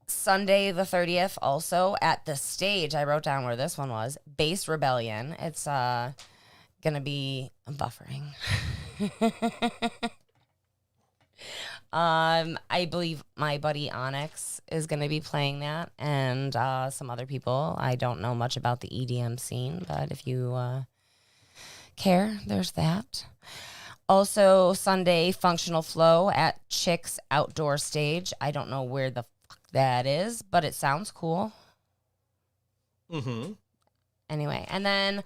Sunday the 30th, also at the Stage. I wrote down where this one was. Bass Rebellion. It's gonna be buffering. I believe my buddy Onyx is gonna be playing that, and some other people. I don't know much about the EDM scene, but if you care, there's that. Also, Sunday, Functional Flow at Chick's Outdoor Stage. I don't know where the fuck that is, but it sounds cool. Mm-hmm. Anyway, and then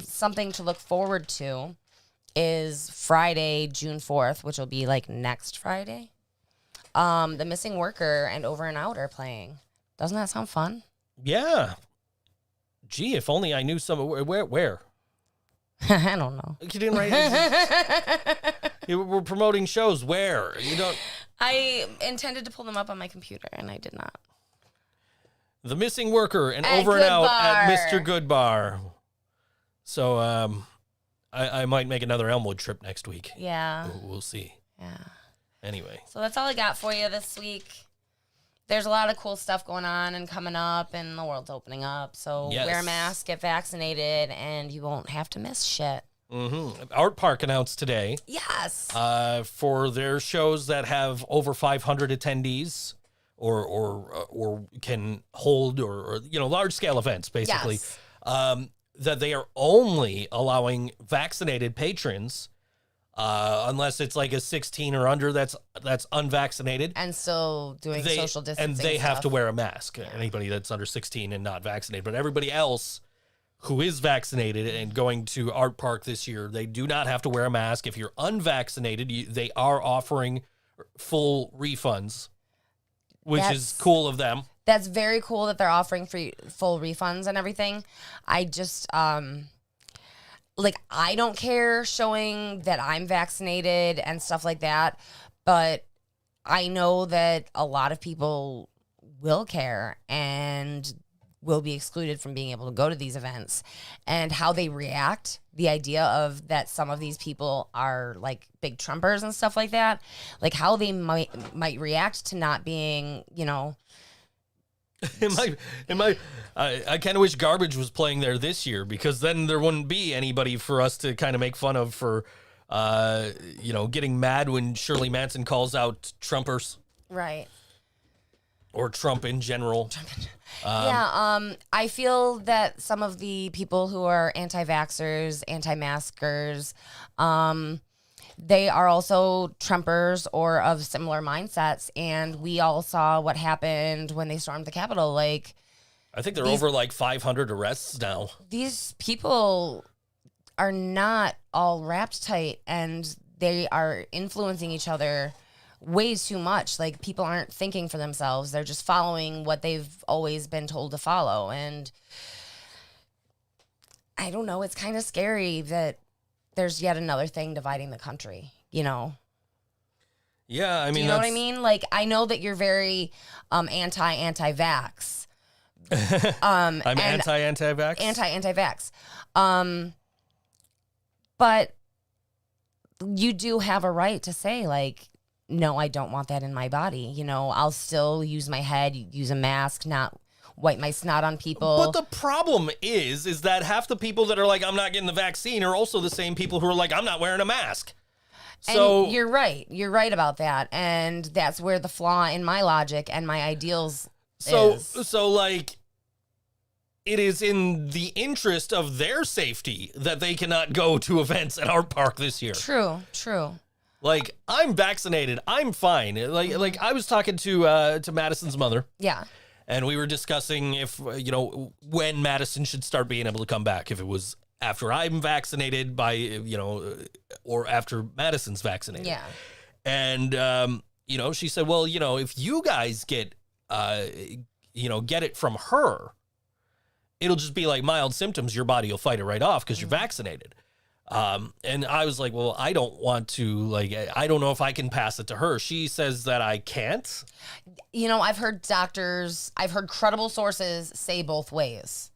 something to look forward to is Friday, June 4th, which will be like next Friday. The Missing Worker and Over and Out are playing. Doesn't that sound fun? Yeah. Gee, if only I knew some. Where? I don't know. You didn't write it. We're promoting shows. Where? You don't. I intended to pull them up on my computer, and I did not. The Missing Worker and At Over and Out Good at Bar. Mr. Good Bar. So I might make another Elmwood trip next week. Yeah. We'll see. Yeah. Anyway. So that's all I got for you this week. There's a lot of cool stuff going on and coming up, and the world's opening up. So Yes. wear a mask, get vaccinated, and you won't have to miss shit. Mm-hmm. Art Park announced today Yes. for their shows that have over 500 attendees or can hold or large scale events, basically. Yes. That they are only allowing vaccinated patrons, unless it's like a 16 or under that's unvaccinated. And still doing social distancing. And they have stuff. to wear a mask. Anybody that's under 16 and not vaccinated. But everybody else who is vaccinated and going to Art Park this year, they do not have to wear a mask. If you're unvaccinated, they are offering full refunds, which is cool of them. That's very cool that they're offering full refunds and everything. I just, I don't care showing that I'm vaccinated and stuff like that, but I know that a lot of people will care and will be excluded from being able to go to these events, and how they react. The idea of that some of these people are like big Trumpers and stuff like that, like how they might react to not being, you know. I kind of wish Garbage was playing there this year, because then there wouldn't be anybody for us to kind of make fun of for, you know, getting mad when Shirley Manson calls out Trumpers. Right. Or Trump in general. I feel that some of the people who are anti-vaxxers, anti-maskers, they are also Trumpers or of similar mindsets. And we all saw what happened when they stormed the Capitol. Like, I think they're over like 500 arrests now. These people are not all wrapped tight, and they are influencing each other way too much. Like, people aren't thinking for themselves. They're just following what they've always been told to follow. And I don't know, it's kind of scary that there's yet another thing dividing the country, you know? Yeah, I mean, do you know what I mean? Like, I know that you're very anti-vax. I'm anti-vax? Anti-vax. But you do have a right to say, like, no, I don't want that in my body. You know, I'll still use my head, use a mask, not wipe my snot on people. But the problem is that half the people that are like, I'm not getting the vaccine, are also the same people who are like, I'm not wearing a mask. So and you're right. You're right about that. And that's where the flaw in my logic and my ideals is. So like, it is in the interest of their safety that they cannot go to events at our park this year. True. Like, I'm vaccinated. I'm fine. Like I was talking to Madison's mother. Yeah. And we were discussing if, you know, when Madison should start being able to come back. If it was after I'm vaccinated by, you know, or after Madison's vaccinated. Yeah. And, you know, she said, well, you know, if you guys get, you know, get it from her, it'll just be like mild symptoms. Your body will fight it right off because you're vaccinated. And I was like, well, I don't want to, like, I don't know if I can pass it to her. She says that I can't. You know, I've heard credible sources say both ways.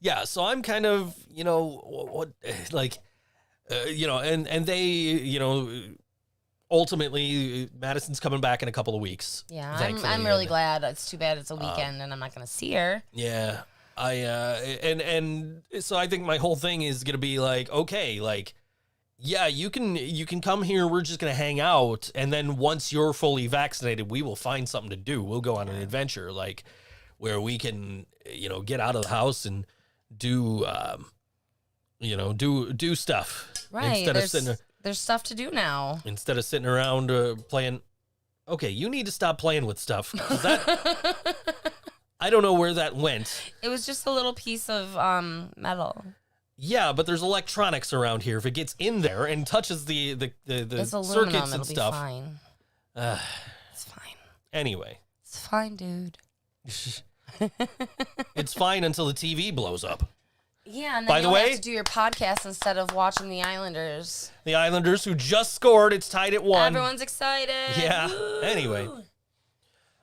Yeah. So I'm kind of, you know, what, like, you know, and they, you know, ultimately Madison's coming back in a couple of weeks. Yeah. I'm really glad. It's too bad it's a weekend and I'm not going to see her. Yeah. And so I think my whole thing is going to be like, okay, like, yeah, you can come here. We're just going to hang out. And then once you're fully vaccinated, we will find something to do. We'll go on an adventure, like, where we can, you know, get out of the house and do, you know, do stuff. Right. There's stuff to do now. Instead of sitting around playing. Okay, you need to stop playing with stuff. 'Cause that, I don't know where that went. It was just a little piece of Yeah, metal. but there's electronics around here. If it gets in there and touches the it's aluminum, circuits and it'll stuff, be fine. It's fine. Anyway, It's fine, dude. it's fine until the TV blows up. Yeah, and then By the you'll way, have to do your podcast instead of watching the Islanders. The Islanders, who just scored, it's tied at 1. Everyone's excited. Yeah. Woo! Anyway,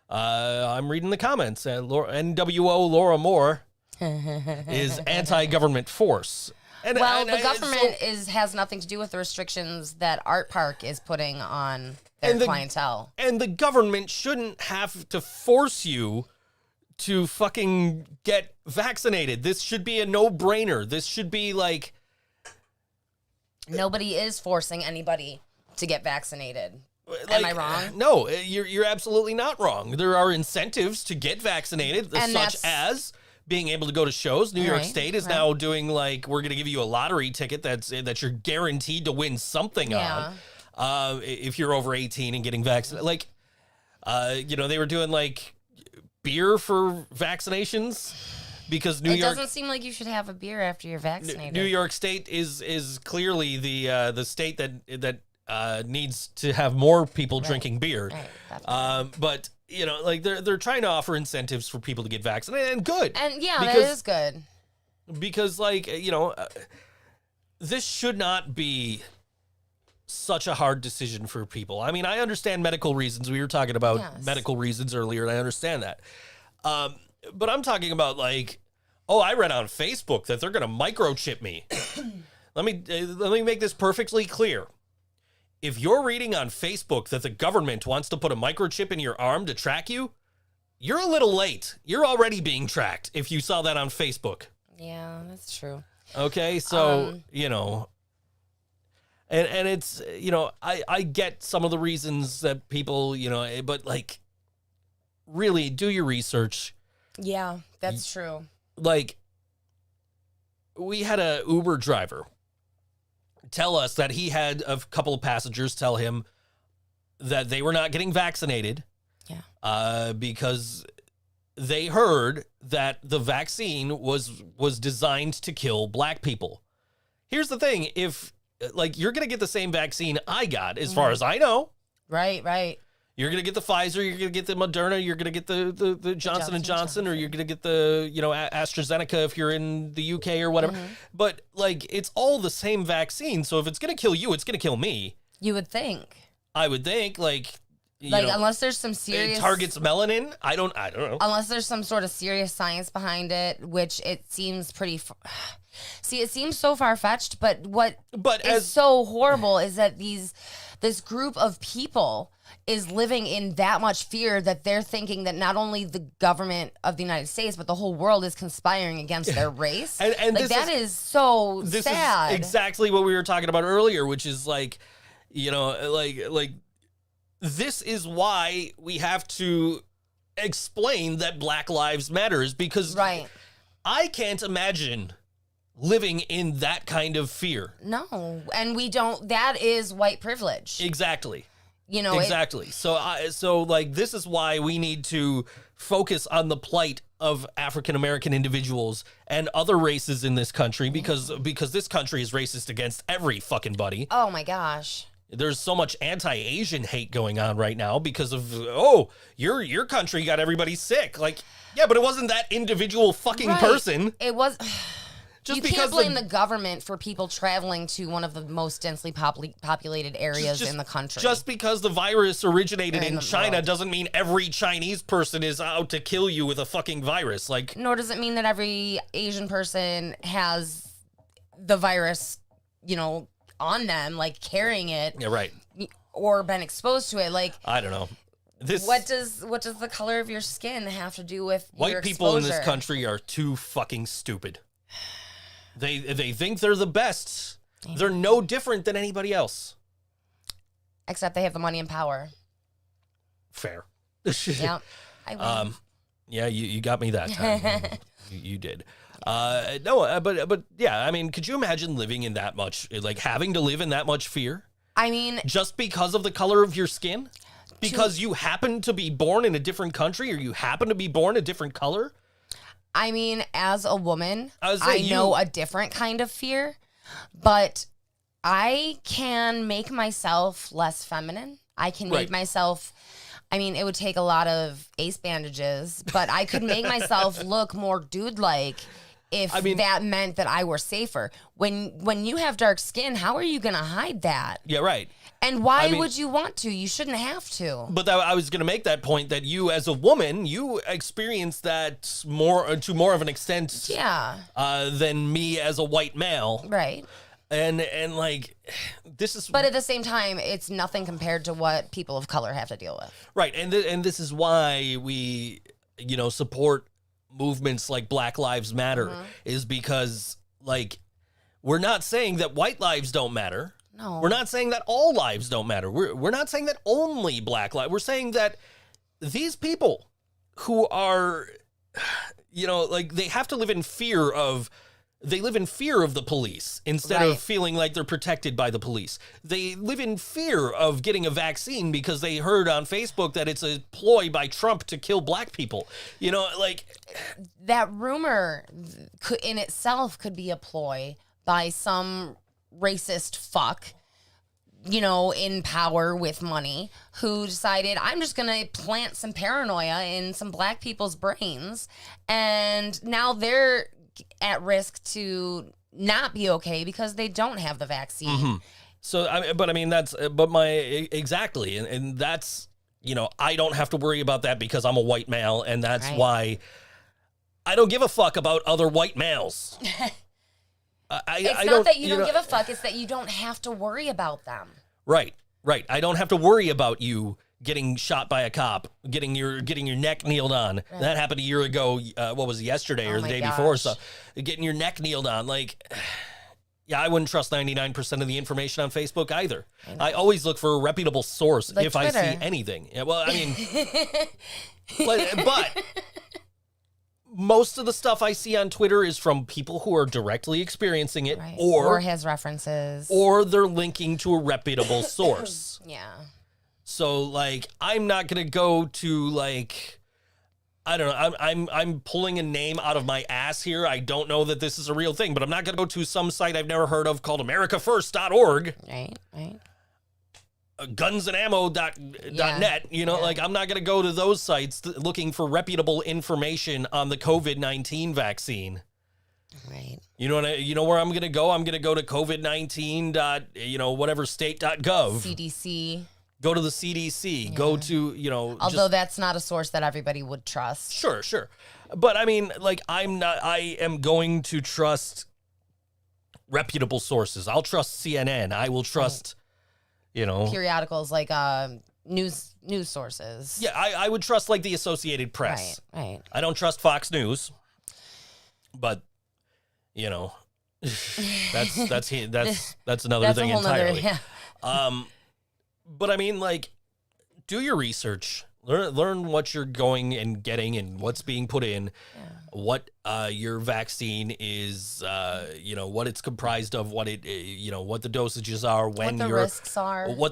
I'm reading the comments. NWO Laura Moore is anti-government force. And, well, the government has nothing to do with the restrictions that Art Park is putting on their clientele. And the government shouldn't have to force you to fucking get vaccinated. This should be a no-brainer. This should be like... Nobody is forcing anybody to get vaccinated. Am I wrong? No, you're absolutely not wrong. There are incentives to get vaccinated, such as being able to go to shows. New York State is now doing, like, we're going to give you a lottery ticket that you're guaranteed to win something on if you're over 18 and getting vaccinated. Like, you know, they were doing, like, beer for vaccinations because New York... It doesn't seem like you should have a beer after you're vaccinated. New York State is clearly the state that needs to have more people drinking beer. Right. But you know, like they're trying to offer incentives for people to get vaccinated, and good. And that is good. Because, like, you know, this should not be such a hard decision for people. I mean, I understand medical reasons. We were talking about medical reasons earlier, and I understand that. but I'm talking about like, oh, I read on Facebook that they're going to microchip me. Let me make this perfectly clear. If you're reading on Facebook that the government wants to put a microchip in your arm to track you, you're a little late. You're already being tracked if you saw that on Facebook. Yeah, that's true. Okay, so, you know, and it's, you know, I get some of the reasons that people, you know, but like, really do your research. Yeah, that's true. Like, we had a Uber driver tell us that he had a couple of passengers tell him that they were not getting vaccinated. Yeah. Because they heard that the vaccine was designed to kill black people. Here's the thing. If, like, you're going to get the same vaccine I got, as far as I know. Right. You're going to get the Pfizer, you're going to get the Moderna, you're going to get the Johnson & Johnson, or you're going to get the, you know, AstraZeneca if you're in the UK or whatever. But, like, it's all the same vaccine, so if it's going to kill you, it's going to kill me. You would think. I would think, like... Like, you know, unless there's some serious... It targets melanin? I don't know. Unless there's some sort of serious science behind it, which it seems pretty... See, it seems so far-fetched, but what is so horrible is that this group of people is living in that much fear that they're thinking that not only the government of the United States, but the whole world is conspiring against their race. and like, that is so this sad. Is exactly what we were talking about earlier, which is like, you know, like this is why we have to explain that Black Lives Matter, is because I can't imagine living in that kind of fear. No, and we don't. That is white privilege. Exactly. You know, exactly. So like, this is why we need to focus on the plight of African American individuals and other races in this country, because this country is racist against every fucking buddy. Oh my gosh. There's so much anti-Asian hate going on right now because of, your country got everybody sick. Like, yeah, but it wasn't that individual fucking person. It was. Just you because can't blame the government for people traveling to one of the most densely populated areas in the country. Just because the virus originated in China doesn't mean every Chinese person is out to kill you with a fucking virus. Like, nor does it mean that every Asian person has the virus, you know, on them, like carrying it. Yeah, right. Or been exposed to it. Like, I don't know. What does the color of your skin have to do with white your people in exposure? this country are too fucking stupid. They think they're the best. They're no different than anybody else. Except they have the money and power. Fair. Yeah. I win. Yeah, you got me that time. you did. No, but yeah, I mean, could you imagine living in that much, like having to live in that much fear? I mean, just because of the color of your skin? Because you happen to be born in a different country, or you happen to be born a different color? I mean, as a woman, I know a different kind of fear, but I can make myself less feminine. I can make myself, I mean, it would take a lot of ace bandages, but I could make myself look more dude-like if that meant that I were safer. When you have dark skin, how are you going to hide that? Yeah, right. And why would you want to? You shouldn't have to. But I was going to make that point that you, as a woman, you experience that to more of an extent than me as a white male. Right. And like, this is... But at the same time, it's nothing compared to what people of color have to deal with. Right. And this is why we, you know, support movements like Black Lives Matter, is because, like, we're not saying that white lives don't matter. No. We're not saying that all lives don't matter. We're not saying that only black lives. We're saying that these people who are, you know, like, they have to live in fear of... They live in fear of the police instead of feeling like they're protected by the police. They live in fear of getting a vaccine because they heard on Facebook that it's a ploy by Trump to kill black people. You know, like... That rumor in itself could be a ploy by some racist fuck, you know, in power with money, who decided, I'm just going to plant some paranoia in some black people's brains. And now they're at risk to not be okay because they don't have the vaccine. So, exactly. And that's, you know, I don't have to worry about that because I'm a white male. And that's why I don't give a fuck about other white males. It's not that you don't give a fuck. It's that you don't have to worry about them. Right. I don't have to worry about you getting shot by a cop, getting your neck kneeled on. Right. That happened a year ago. What was it, yesterday or the day before? So getting your neck kneeled on, like, yeah, I wouldn't trust 99% of the information on Facebook either. I always look for a reputable source like if Twitter. I see anything. Yeah, well, I mean, but most of the stuff I see on Twitter is from people who are directly experiencing it, right. or has references, or they're linking to a reputable source. Yeah. So, like, I'm not gonna go to, like, I don't know. I'm pulling a name out of my ass here. I don't know that this is a real thing, but I'm not gonna go to some site I've never heard of called AmericaFirst.org. Right. Gunsandammo.net, you know, like, I'm not going to go to those sites looking for reputable information on the COVID-19 vaccine. Right. You know where I'm going to go? I'm going to go to COVID-19 state.gov. CDC. Go to the CDC. Yeah. Go to, although that's not a source that everybody would trust. Sure. But I mean, like, I am going to trust reputable sources. I'll trust CNN. I will trust... periodicals like news sources. Yeah, I would trust like the Associated Press. Right. I don't trust Fox News, but that's another thing entirely. But I mean, like, do your research. Learn what you're going and getting and what's being put in. Yeah. What your vaccine is, what it's comprised of, what it, what the dosages are, when what the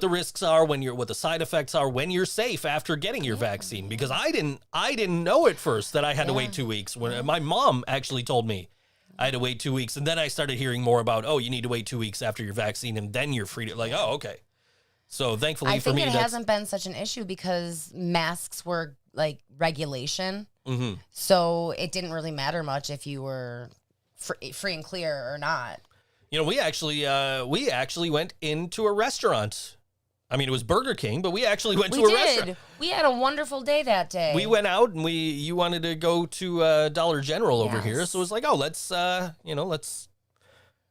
risks are, what the side effects are, when you're safe after getting your vaccine. Because I didn't know at first that I had to wait 2 weeks. When my mom actually told me I had to wait 2 weeks, and then I started hearing more about, you need to wait 2 weeks after your vaccine, and then you're free to okay. So thankfully for me, I think it hasn't been such an issue because masks were like regulation. Mm-hmm. So it didn't really matter much if you were free and clear or not. We actually went into a restaurant. I mean, it was Burger King, but we actually went to a restaurant. We had a wonderful day that day. We went out and you wanted to go to Dollar General over here. So it was like, let's.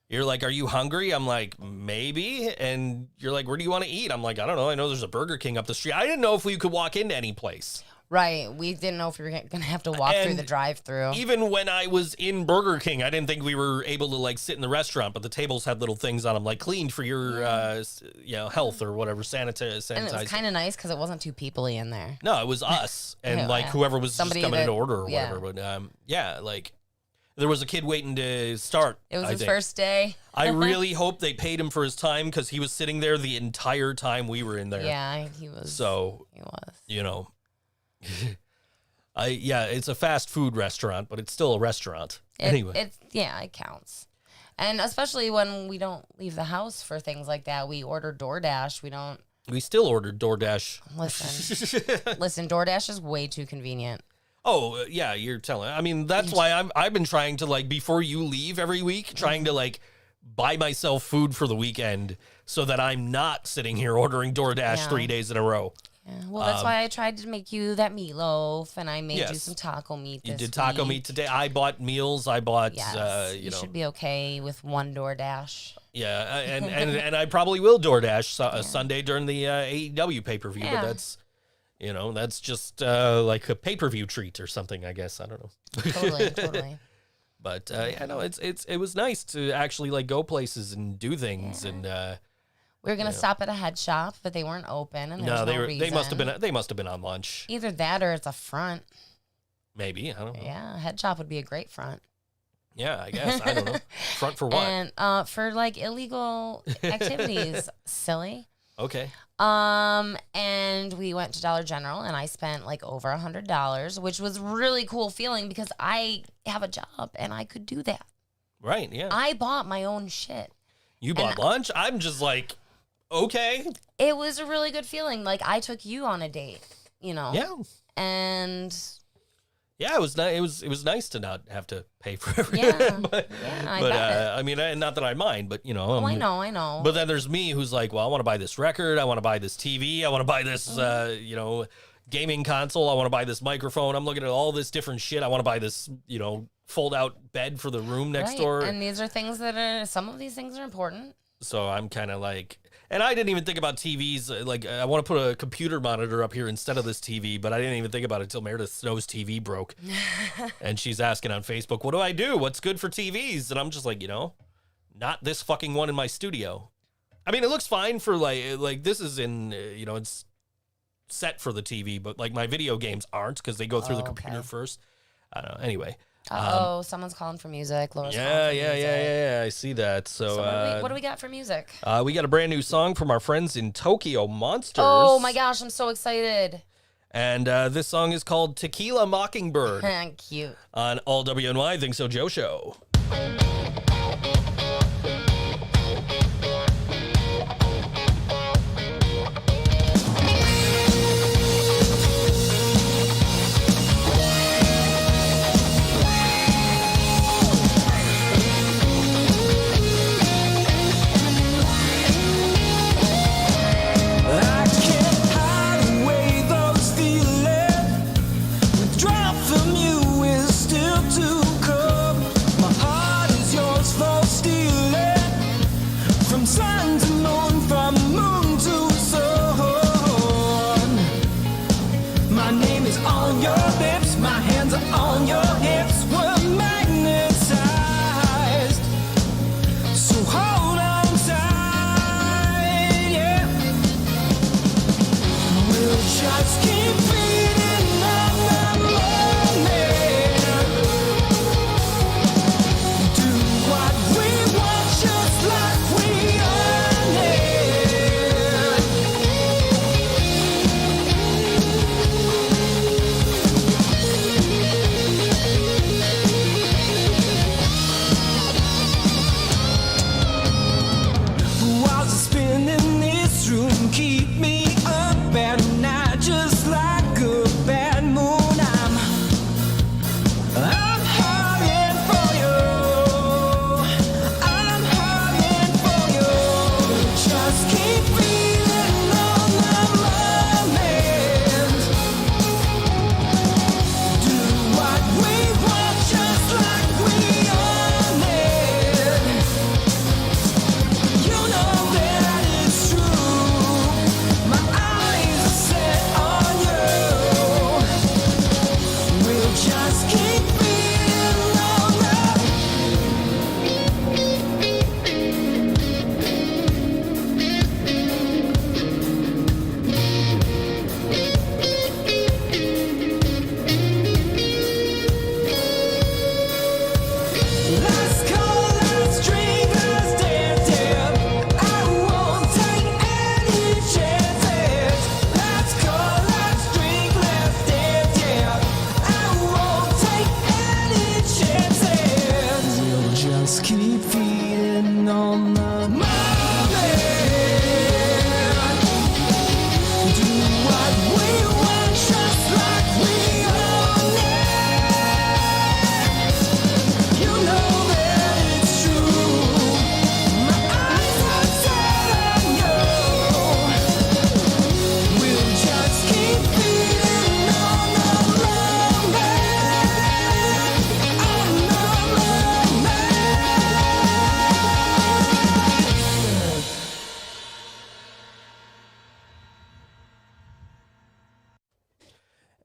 You're like, are you hungry? I'm like, maybe. And you're like, where do you want to eat? I'm like, I don't know. I know there's a Burger King up the street. I didn't know if we could walk into any place. Right. We didn't know if we were going to have to walk through the drive-thru. Even when I was in Burger King, I didn't think we were able to, like, sit in the restaurant, but the tables had little things on them, like, cleaned for your, health or whatever, sanitize. And it was kind of nice because it wasn't too people-y in there. No, it was us and, whoever was just coming in to order or whatever. But, there was a kid waiting to start. It was his first day. I really hope they paid him for his time because he was sitting there the entire time we were in there. Yeah, he was. So, he was. It's a fast food restaurant, but it's still a restaurant. Anyway. It counts. And especially when we don't leave the house for things like that. We order DoorDash. We still ordered DoorDash. Listen, DoorDash is way too convenient. Oh, yeah, you're telling. I mean, that's why I've been trying to, like, before you leave every week, trying to, like, buy myself food for the weekend so that I'm not sitting here ordering DoorDash 3 days in a row. Yeah, well, that's why I tried to make you that meatloaf, and I made you some taco meat this You did taco meat today. I bought meals. I bought, you should be okay with one DoorDash. Yeah, and I probably will DoorDash Sunday during the AEW pay-per-view, but that's... that's just like a pay-per-view treat or something, I guess. I don't know. Totally. But it was nice to actually like go places and do things and. We were gonna stop at a head shop, but they weren't open, and they must have been on lunch. Either that or it's a front. Maybe I don't know. Yeah, head shop would be a great front. Yeah, I guess I don't know. Front for what? And for like illegal activities, silly. Okay. And we went to Dollar General and I spent like over $100, which was really cool feeling because I have a job and I could do that. Right. Yeah. I bought my own shit. You bought lunch? I'm just like, okay. It was a really good feeling. Like I took you on a date, Yeah. And yeah, it was nice. It was nice to not have to pay for everything. I mean, not that I mind, but I know. But then there's me who's like, well, I want to buy this record, I want to buy this TV, I want to buy this, gaming console. I want to buy this microphone. I'm looking at all this different shit. I want to buy this, fold out bed for the room next door. And these are things that some of these things are important. So I'm kind of like, and I didn't even think about TVs. Like, I want to put a computer monitor up here instead of this TV, but I didn't even think about it until Meredith Snow's TV broke. And she's asking on Facebook, what do I do? What's good for TVs? And I'm just like, not this fucking one in my studio. I mean, it looks fine for like this is in, it's set for the TV, but like my video games aren't because they go through the computer first. I don't know. Anyway. Someone's calling for music. Laura's Yeah. calling for music. I see that. So, what do we got for music? We got a brand new song from our friends in Tokyo Monsters. Oh my gosh, I'm so excited. And this song is called Tequila Mockingbird. Cute. On All WNY Think So Joe Show.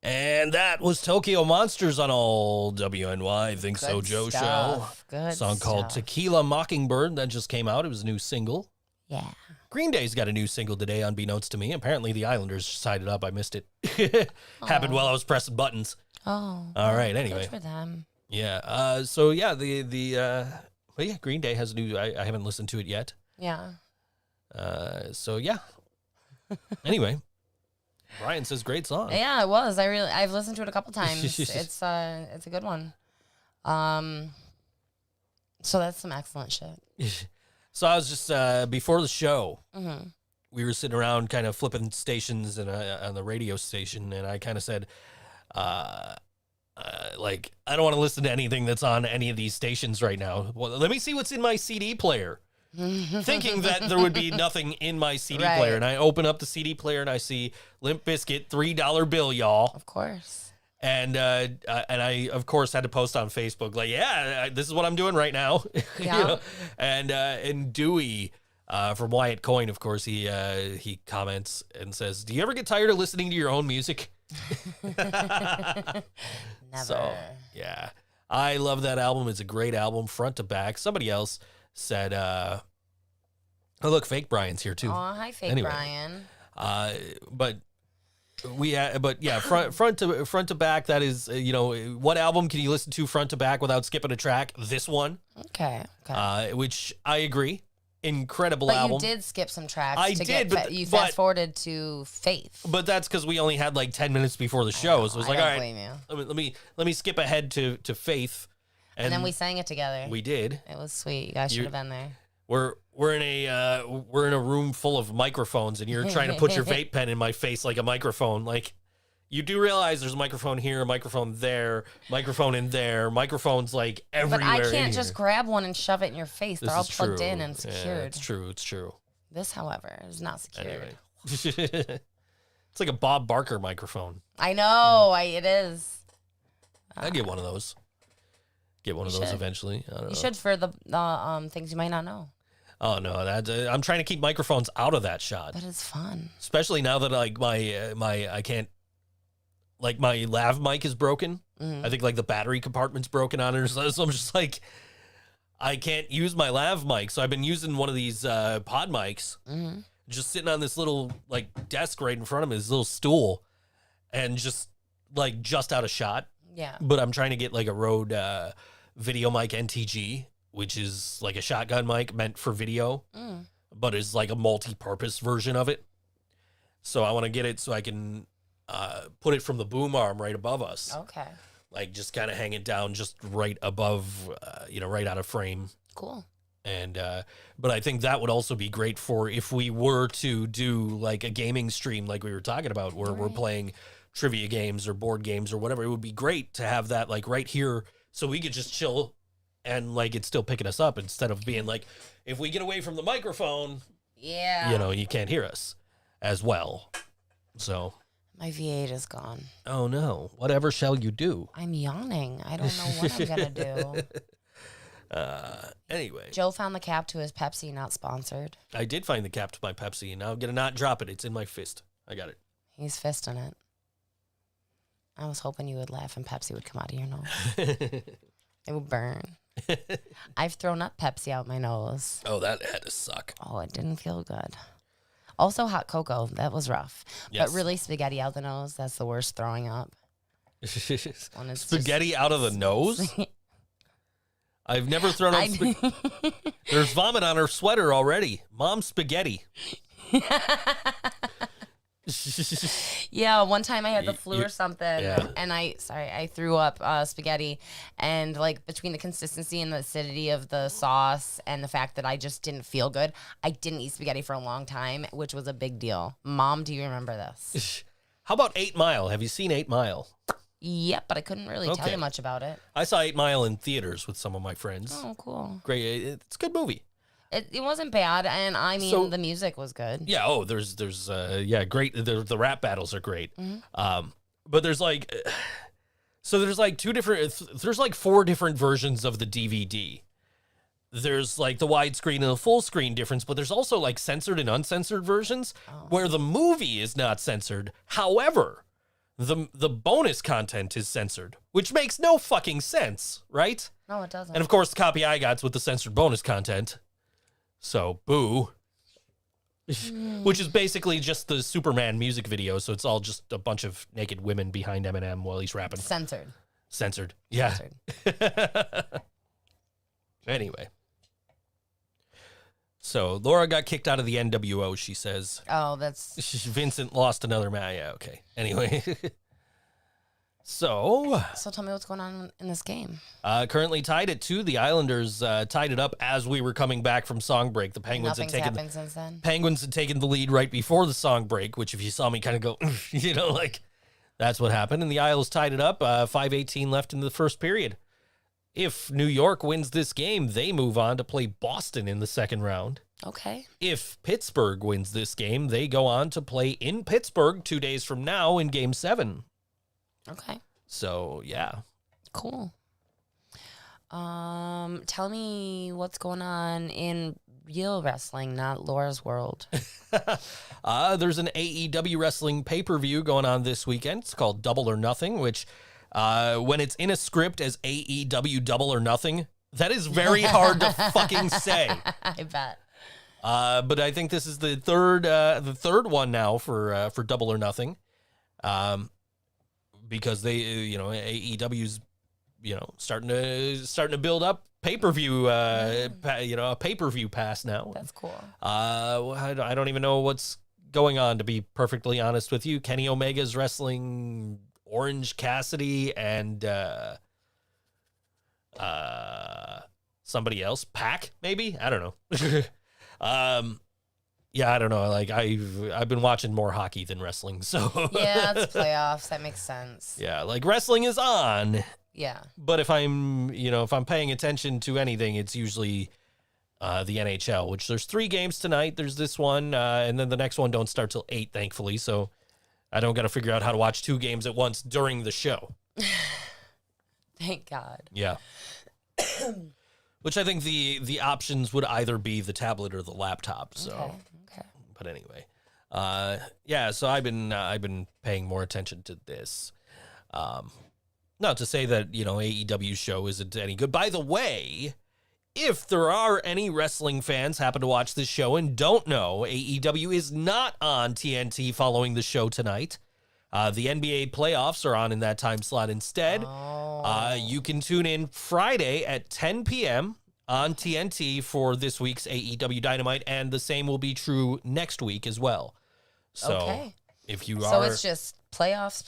And that was Tokyo Monsters on All WNY Think So Joe Show. Good song called Tequila Mockingbird that just came out. It was a new single. Yeah. Green Day's got a new single today, unbeknownst to me. Apparently the Islanders sided up. I missed it. Happened while I was pressing buttons. Oh. All right. Anyway. Good for them. Yeah. So yeah, Green Day has a new. I haven't listened to it yet. Yeah. So yeah. Anyway. Brian says great song. Yeah, it was. I've listened to it a couple times. It's a good one. So that's some excellent shit. So I was just before the show, Mm-hmm. we were sitting around kind of flipping stations and on the radio station, and I kind of said, like, I don't want to listen to anything that's on any of these stations right now. Well, let me see what's in my CD player. thinking that there would be nothing in my CD Right. player. And I open up the CD player and I see Limp Bizkit $3 bill, y'all. Of course. And I of course had to post on Facebook like, this is what I'm doing right now. Yeah. And Dewey from Wyatt Coyne, of course, he comments and says, "Do you ever get tired of listening to your own music?" Never. So yeah, I love that album. It's a great album, front to back. Somebody else said, "Oh look, Fake Brian's here too." Oh, hi, Fake Anyway. Brian. But front to back. That is, what album can you listen to front to back without skipping a track? This one, Okay. which I agree, incredible But album. you did skip some tracks. I to did, get but- you but- fast forwarded to Faith. But that's because we only had like 10 minutes before the show, so it was I like, don't all right, blame you. let me skip ahead to Faith, And then we sang it together. we did. It was sweet. You guys should have been there. We're in a room full of microphones, and you're trying to put your vape pen in my face like a microphone. Like, you do realize there's a microphone here, a microphone there, microphone in there, microphones like everywhere. But I in can't here. just grab one and shove it in your face. This They're all is plugged true. in and Yeah, secured. it's true. It's true. This, however, is not secured. Anyway, it's like a Bob Barker microphone. I know. It is. I'd get one of those. Get one of You those should. eventually. I don't know. You should for the things you might not know. Oh no, I'm trying to keep microphones out of that shot, But it's fun. especially now that like my I can't, like my lav mic is broken. Mhm. I think like the battery compartment's broken on it, so I'm just like, I can't use my lav mic, so I've been using one of these pod mics, Mm-hmm. just sitting on this little like desk right in front of me, this little stool, and just out of shot. Yeah. But I'm trying to get like a Rode video mic NTG, which is like a shotgun mic meant for video, but is like a multi-purpose version of it. So I want to get it so I can put it from the boom arm right above us. Okay. Like just kind of hang it down just right above, right out of frame. Cool. And but I think that would also be great for if we were to do like a gaming stream like we were talking about, where we're playing trivia games or board games or whatever. It would be great to have that like right here, so we could just chill and like it's still picking us up, instead of being like, if we get away from the microphone, Yeah. you can't hear us as well. So, My V8 is gone. oh no, whatever shall you do? I'm yawning. I don't know what I'm going to do. Anyway, Joe found the cap to his Pepsi, not sponsored. I did find the cap to my Pepsi, and now I'm gonna not drop it. It's in my fist. I got it. He's fisting it. I was hoping you would laugh and Pepsi would come out of your nose. It would burn. I've thrown up Pepsi out my nose. Oh, that had to suck. Oh, it didn't feel good. Also, hot cocoa. That was rough. Yes. But really, spaghetti out the nose, that's the worst throwing up. When it's Spaghetti out of the nose? I've never thrown up. There's vomit on her sweater already. Mom's spaghetti. Yeah, one time I had the flu You- or something, yeah. and I threw up spaghetti, and like between the consistency and the acidity of the sauce and the fact that I just didn't feel good, I didn't eat spaghetti for a long time, which was a big deal. Mom, do you remember this? How about 8 Mile? Have you seen 8 Mile? Yep, but I couldn't really tell Okay. you much about it. I saw 8 Mile in theaters with some of my friends. Oh, cool. Great. It's a good movie. It wasn't bad, and I mean So- the music was good. Yeah. Oh, there's great. The rap battles are great. Mm-hmm. But there's like, so there's like there's like 4 different versions of the DVD. There's like the widescreen and the full screen difference, but there's also like censored and uncensored versions where the movie is not censored. However, the bonus content is censored, which makes no fucking sense, right? No, it doesn't. And of course, the copy I got's with the censored bonus content. So, boo. Which is basically just the Superman music video, so it's all just a bunch of naked women behind Eminem while he's rapping. Censored. Censored. Yeah. Censored. Anyway. So, Laura got kicked out of the NWO, she says. Oh, that's Vincent lost another match. Yeah, okay. Anyway. So, so. Tell me what's going on in this game. currently tied at 2. The Islanders tied it up as we were coming back from song break. The Penguins Nothing's had taken happened since then. Penguins had taken the lead right before the song break, which if you saw me kind of go, like that's what happened. And the Isles tied it up. 5:18 left in the first period. If New York wins this game, they move on to play Boston in the second round. Okay. If Pittsburgh wins this game, they go on to play in Pittsburgh 2 days from now in Game 7. Okay. So, yeah. Cool. Tell me what's going on in real wrestling, not Laura's world. There's an AEW wrestling pay-per-view going on this weekend. It's called Double or Nothing, which when it's in a script as AEW Double or Nothing, that is very hard to fucking say. I bet. But I think this is the third one now for Double or Nothing, because they, AEW's, starting to build up pay-per-view, a pay-per-view pass now. That's cool. I don't even know what's going on, to be perfectly honest with you. Kenny Omega's wrestling Orange Cassidy and somebody else, Pac, maybe, I don't know. Yeah, I don't know. Like I've been watching more hockey than wrestling, so Yeah, it's playoffs. That makes sense. yeah, like wrestling is on. Yeah. But if I'm paying attention to anything, it's usually the NHL, which there's 3 games tonight. There's this one, and then the next one don't start till 8, thankfully. So I don't got to figure out how to watch 2 games at once during the show. Thank God. Yeah. Which I think the options would either be the tablet or the laptop. So, Okay. but anyway, yeah. So I've been paying more attention to this. Not to say that AEW's show isn't any good. By the way, if there are any wrestling fans happen to watch this show and don't know, AEW is not on TNT following the show tonight. The NBA playoffs are on in that time slot instead. You can tune in Friday at 10 p.m. on TNT for this week's AEW Dynamite, and the same will be true next week as well. So Okay. if you So are, it's just playoffs.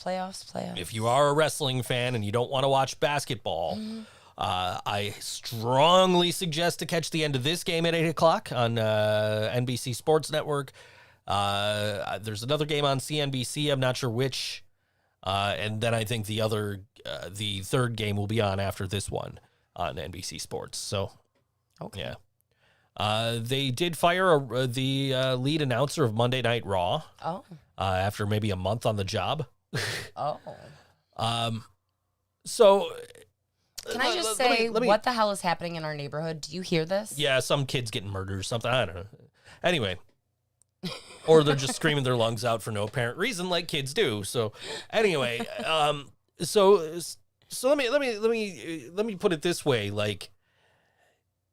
if you are a wrestling fan and you don't want to watch basketball, I strongly suggest to catch the end of this game at 8 o'clock on NBC Sports Network. There's another game on CNBC. I'm not sure which. And then I think the third game will be on after this one on NBC Sports. So, Okay. yeah. They did fire the lead announcer of Monday Night Raw Oh. after maybe a month on the job. Oh. So, Can I just say, what the hell is happening in our neighborhood? Do you hear this? Yeah, some kid's getting murdered or something. I don't know. Anyway. Or they're just screaming their lungs out for no apparent reason, like kids do. So, anyway, so let me put it this way: like,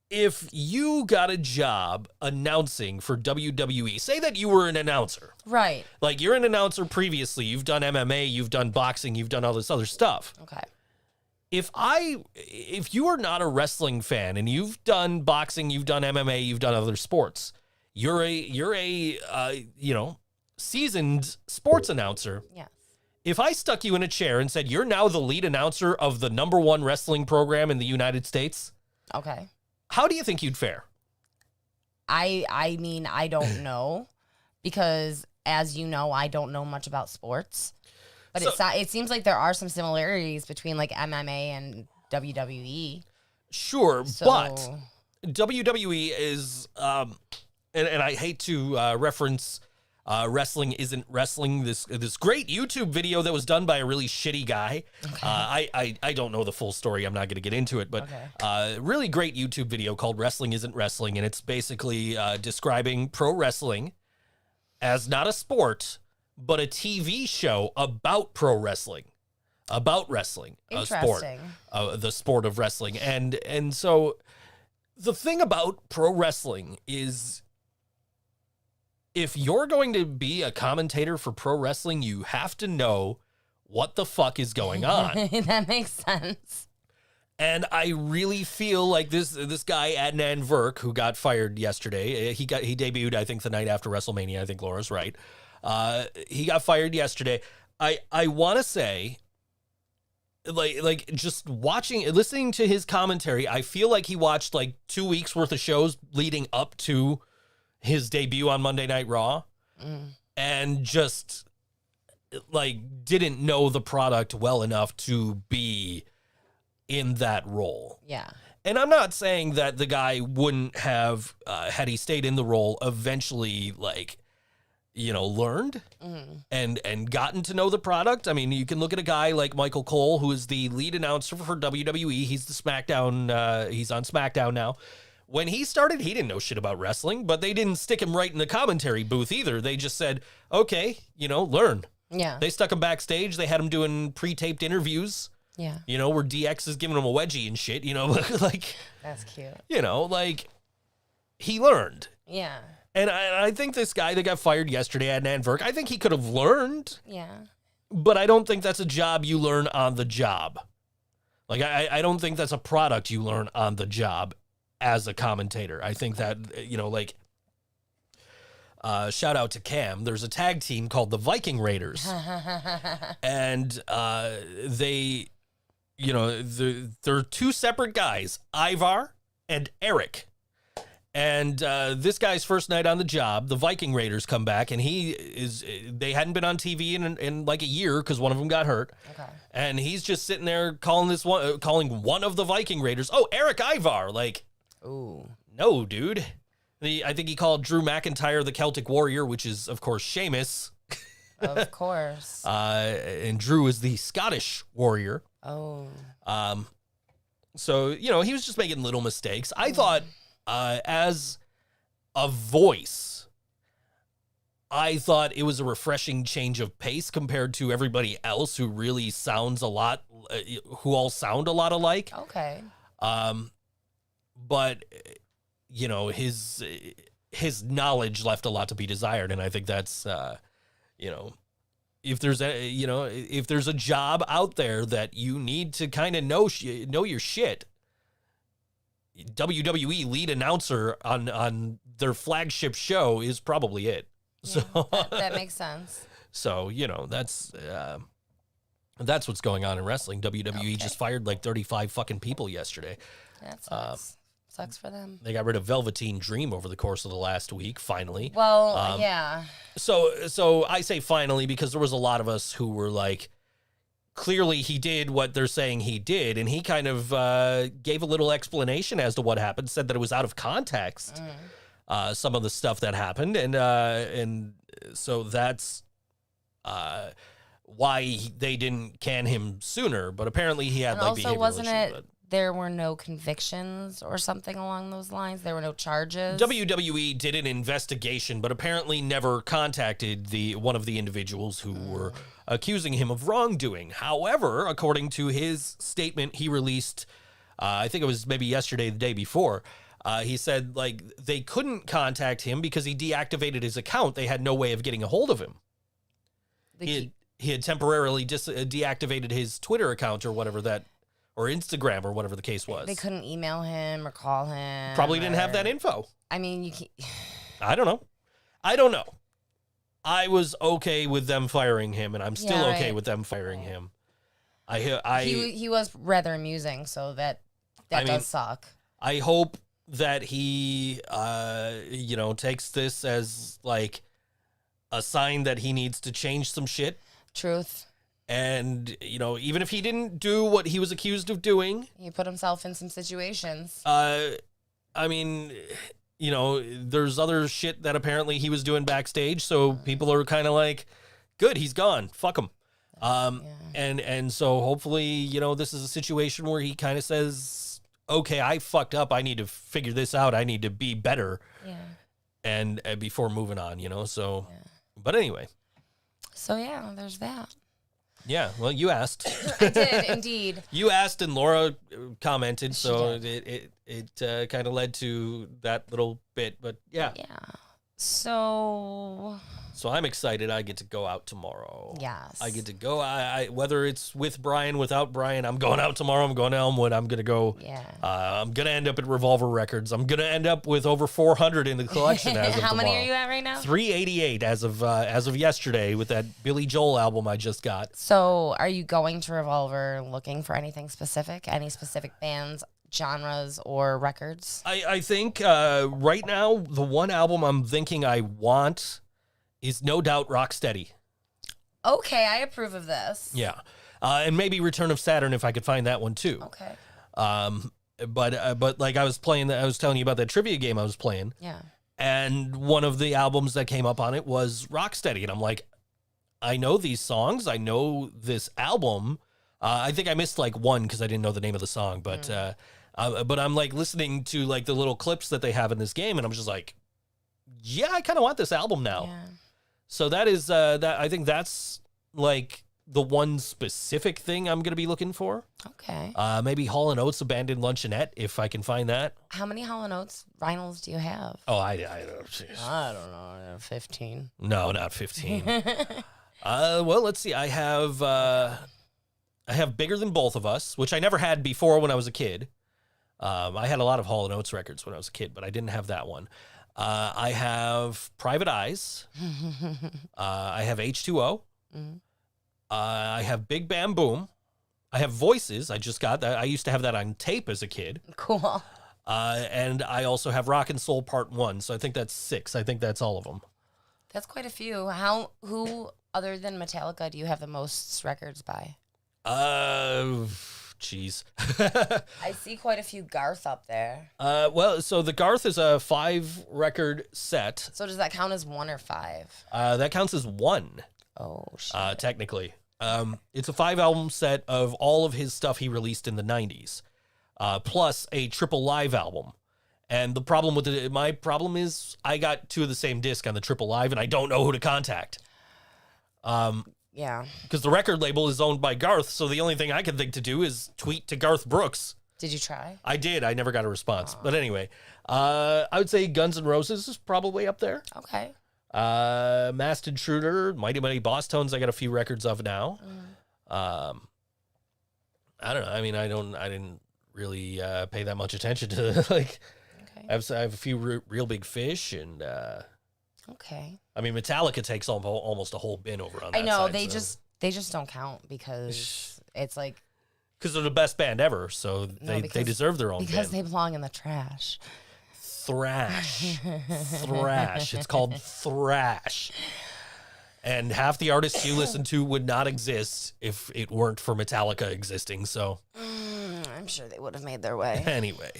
if you got a job announcing for WWE, say that you were an announcer, Right. like you're an announcer previously, you've done MMA, you've done boxing, you've done all this other stuff. Okay. If you are not a wrestling fan and you've done boxing, you've done MMA, you've done other sports. You're a seasoned sports announcer. Yes. If I stuck you in a chair and said, you're now the lead announcer of the #1 wrestling program in the United States, Okay. how do you think you'd fare? I mean, I don't know, because as you know, I don't know much about sports. But it seems like there are some similarities between like MMA and WWE. Sure, So, but WWE is, and I hate to reference Wrestling Isn't Wrestling, this great YouTube video that was done by a really shitty guy. Okay. I don't know the full story. I'm not going to get into it, but really great YouTube video called Wrestling Isn't Wrestling, and it's basically describing pro wrestling as not a sport, but a TV show about pro wrestling. About wrestling, a sport, the sport of wrestling. And so the thing about pro wrestling is, if you're going to be a commentator for pro wrestling, you have to know what the fuck is going on. That makes sense. And I really feel like this guy, Adnan Virk, who got fired yesterday, he debuted, I think, the night after WrestleMania. I think Laura's right. He got fired yesterday. I want to say, like just listening to his commentary, I feel like he watched like 2 weeks worth of shows leading up to his debut on Monday Night Raw, and just like didn't know the product well enough to be in that role. Yeah. And I'm not saying that the guy wouldn't have, had he stayed in the role, eventually, like, you know, learned and gotten to know the product. I mean, you can look at a guy like Michael Cole, who is the lead announcer for WWE. He's the SmackDown. He's on SmackDown now. When he started, he didn't know shit about wrestling, but they didn't stick him right in the commentary booth either. They just said, okay, you know, learn. Yeah. They stuck him backstage. They had him doing pre-taped interviews. Yeah. You know, where DX is giving him a wedgie and shit, you know, like. That's cute. You know, like, he learned. Yeah. And I think this guy that got fired yesterday at Antwerp, I think he could have learned. Yeah. But I don't think that's a job you learn on the job. Like, I don't think that's a product you learn on the job as a commentator. I think that, you know, like, shout out to Cam. There's a tag team called the Viking Raiders. And they, you know, they're two separate guys, Ivar and Eric. And this guy's first night on the job, the Viking Raiders come back, and they hadn't been on TV in like a year because one of them got hurt. Okay. And he's just sitting there calling one of the Viking Raiders, oh, Eric Ivar. Like, ooh, no, dude. I think he called Drew McIntyre the Celtic Warrior, which is, of course, Sheamus. Of course. And Drew is the Scottish Warrior. Oh. So, you know, he was just making little mistakes. I thought, as a voice, I thought it was a refreshing change of pace compared to everybody else who really sounds a lot, who all sound a lot alike. Okay. But, you know, his knowledge left a lot to be desired. And I think that's, you know, if there's a job out there that you need to kind of know your shit, WWE lead announcer on their flagship show is probably it. Yeah, So that makes sense. So, you know, that's what's going on in wrestling. WWE just fired like 35 fucking people yesterday. That sucks. Sucks for them. They got rid of Velveteen Dream over the course of the last week, finally. Well, yeah. So I say finally because there was a lot of us who were like, clearly he did what they're saying he did, and he kind of gave a little explanation as to what happened, said that it was out of context, some of the stuff that happened, and so that's why they didn't can him sooner. But apparently he had And like also, behavioral wasn't issues. it there were no convictions or something along those lines? There were no charges? WWE did an investigation, but apparently never contacted one of the individuals who were accusing him of wrongdoing. However, according to his statement he released, I think it was maybe yesterday, the day before, he said like they couldn't contact him because he deactivated his account. They had no way of getting a hold of him. He had temporarily deactivated his Twitter account or whatever or Instagram or whatever the case was. They couldn't email him or call him. Probably didn't have that info. I mean, you can't. I don't know. I was okay with them firing him, and I'm still okay with them firing him. He was rather amusing, so that does suck. I hope that he, takes this as like a sign that he needs to change some shit. Truth. And, you know, even if he didn't do what he was accused of doing. He put himself in some situations. I mean, you know, there's other shit that apparently he was doing backstage. So people are kind of like, good, he's gone. Fuck him. And so hopefully, you know, this is a situation where he kind of says, okay, I fucked up. I need to figure this out. I need to be better. Yeah. And before moving on, you know, so, but anyway. So yeah, there's that. Yeah, well, you asked. I did, indeed. You asked and Laura commented, so it kind of led to that little bit, but yeah. Yeah. So I'm excited. I get to go out tomorrow. Yes. I get to go. I whether it's with Brian, without Brian, I'm going out tomorrow. I'm going to Elmwood. I'm going to go. Yeah. I'm going to end up at Revolver Records. I'm going to end up with over 400 in the collection as of How tomorrow. many are you at right now? 388 as of yesterday with that Billy Joel album I just got. So are you going to Revolver looking for anything specific? Any specific bands, genres, or records? I think right now the one album I'm thinking I want is no doubt Rocksteady. Okay, I approve of this. Yeah. And maybe Return of Saturn if I could find that one too. Okay. But like I was telling you about that trivia game I was playing. Yeah. And one of the albums that came up on it was Rocksteady. And I'm like, I know these songs. I know this album. I think I missed like one because I didn't know the name of the song. But I'm like listening to like the little clips that they have in this game. And I'm just like, yeah, I kind of want this album now. Yeah. So that is, I think that's like the one specific thing I'm going to be looking for. Okay. Maybe Hall & Oates Abandoned Luncheonette, if I can find that. How many Hall & Oates vinyls do you have? Oh, I don't know. 15. No, not 15. Well, let's see. I have Bigger Than Both of Us, which I never had before when I was a kid. I had a lot of Hall & Oates records when I was a kid, but I didn't have that one. I have Private Eyes. I have H2O. I have Big Bam Boom. I have Voices. I just got that. I used to have that on tape as a kid. Cool. And I also have Rock and Soul Part 1. So I think that's 6. I think that's all of them. That's quite a few. Who other than Metallica do you have the most records by? Jeez. I see quite a few Garth up there. Well, so the Garth is a 5-record set. So does that count as 1 or 5? That counts as 1. Oh, shit. Technically. It's a 5-album set of all of his stuff he released in the 90s, plus a triple live album. And the problem with it, my problem is I got 2 of the same disc on the triple live, and I don't know who to contact. Yeah. Because the record label is owned by Garth, so the only thing I can think to do is tweet to Garth Brooks. Did you try? I did. I never got a response. But anyway, I would say Guns N' Roses is probably up there. Okay. Masked Intruder, Mighty Mighty Boss Tones, I got a few records of now. I don't know. I mean, I didn't really pay that much attention to like. Okay. I have a few Real Big Fish and. Okay. I mean, Metallica takes almost a whole bin over on that I know side, they just don't count because it's like because they're the best band ever, so they deserve their own because bin. they belong in the trash. Thrash. It's called thrash. And half the artists you listen to would not exist if it weren't for Metallica existing. So I'm sure they would have made their way. anyway.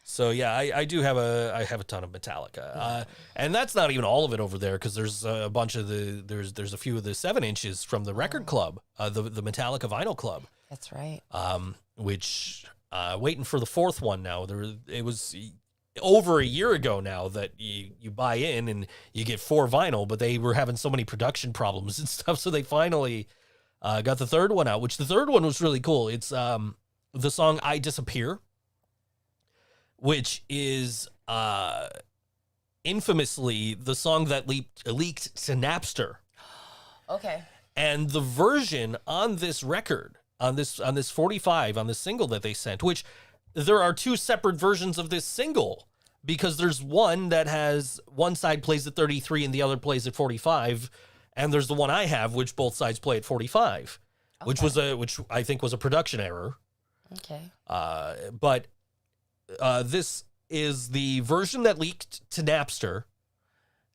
So yeah, I do have a ton of Metallica, and that's not even all of it over there because there's a bunch of there's a few of the 7-inches from the record club, the Metallica Vinyl Club. That's right. Which waiting for the 4th one now. It was over a year ago now that you buy in and you get 4 vinyl, but they were having so many production problems and stuff, so they finally got the 3rd one out. Which the 3rd one was really cool. It's the song "I Disappear," which is infamously the song that leaked to Napster. Okay. And the version on this record, on this 45, on this single that they sent, which there are 2 separate versions of this single because there's one that has one side plays at 33 and the other plays at 45, and there's the one I have which both sides play at 45, which I think was a production error. Okay. But this is the version that leaked to Napster,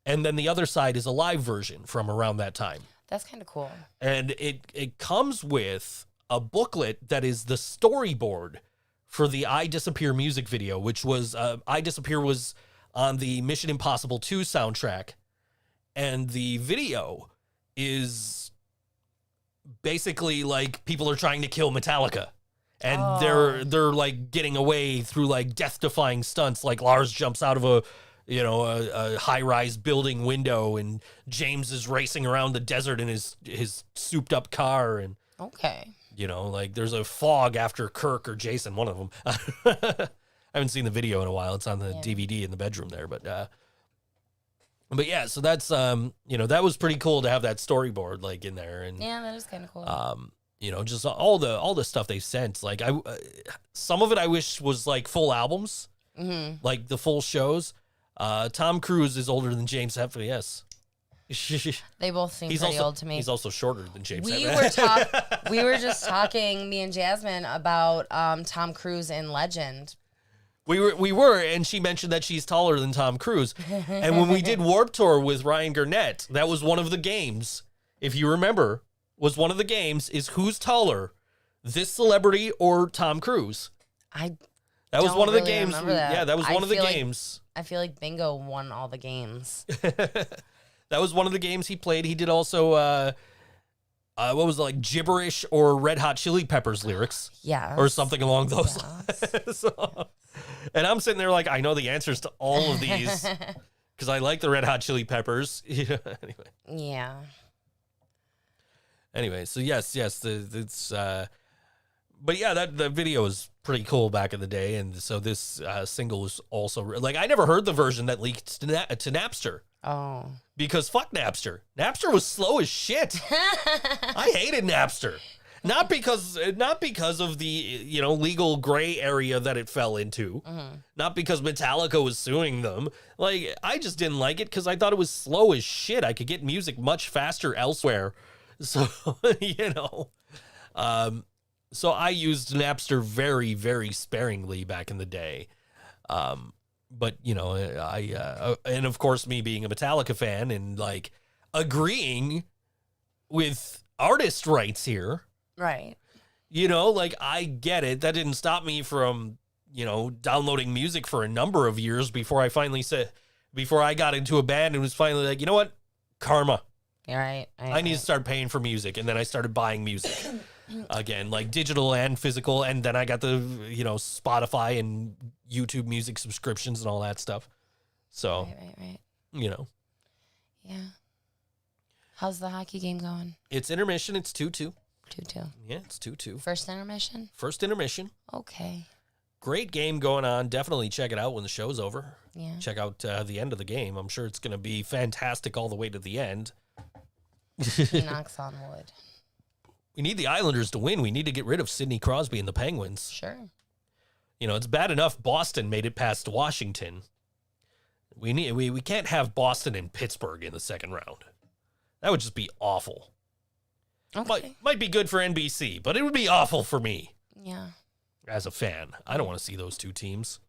and then the other side is a live version from around that time. That's kind of cool. And it comes with a booklet that is the storyboard for the I Disappear music video, which was I Disappear was on the Mission Impossible 2 soundtrack, and the video is basically like people are trying to kill Metallica. And they're like getting away through like death-defying stunts. Like Lars jumps out of a high-rise building window, and James is racing around the desert in his souped-up car. And okay, like there's a fog after Kirk or Jason, one of them. I haven't seen the video in a while. It's on the DVD in the bedroom there, but yeah. So that's that was pretty cool to have that storyboard like in there, and yeah, that is kind of cool. Just all the stuff they sent. Like some of it I wish was like full albums, like the full shows. Tom Cruise is older than James Hetfield. Yes, they both seem pretty old to me. He's also shorter than James Hetfield. We were just talking, me and Jasmine, about Tom Cruise in Legend. We were, and she mentioned that she's taller than Tom Cruise. And when we did Warped Tour with Ryan Gurnett, that was one of the games, if you remember. was one of the games is who's taller, this celebrity or Tom Cruise. I That was don't one of the really games. remember that. Yeah, that was I one of the feel like- games. I feel like Bingo won all the games. That was one of the games he played. He did also, what was it, like gibberish or Red Hot Chili Peppers lyrics Yeah. or something along those Yes. lines. So, and I'm sitting there like, I know the answers to all of these because I like the Red Hot Chili Peppers. Yeah. Anyway, so yes, it's, but yeah, the video was pretty cool back in the day. And so this single was also, like, I never heard the version that leaked to Napster. Oh. Because fuck Napster. Napster was slow as shit. I hated Napster. Not because of the legal gray area that it fell into. Not because Metallica was suing them. Like, I just didn't like it because I thought it was slow as shit. I could get music much faster elsewhere. So so I used Napster very, very sparingly back in the day. But I and of course me being a Metallica fan and like agreeing with artist rights here, Right. like I get it. That didn't stop me from, downloading music for a number of years before I got into a band and was finally like, you know what? Karma. You're right. I need to start paying for music. And then I started buying music again, like digital and physical. And then I got the, Spotify and YouTube music subscriptions and all that stuff. So, Right. Yeah. How's the hockey game going? it's intermission. It's 2-2. 2-2. Yeah, it's 2-2. First intermission? First intermission. Okay. Great game going on. Definitely check it out when the show's over. Yeah. Check out the end of the game. I'm sure it's going to be fantastic all the way to the end. He knocks on wood. We need the Islanders to win. We need to get rid of Sidney Crosby and the Penguins. Sure. It's bad enough Boston made it past Washington. We can't have Boston and Pittsburgh in the second round. That would just be awful. Okay. Might be good for NBC, but it would be awful for me Yeah. as a fan. I don't want to see those two teams.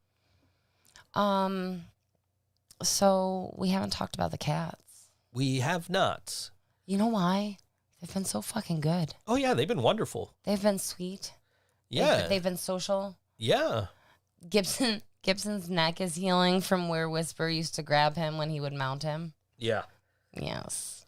So we haven't talked about the Cats. We have not. You know why? They've been so fucking good. Oh yeah, they've been wonderful. They've been sweet. Yeah. They've been social. Yeah. Gibson's neck is healing from where Whisper used to grab him when he would mount him. Yeah. Yes.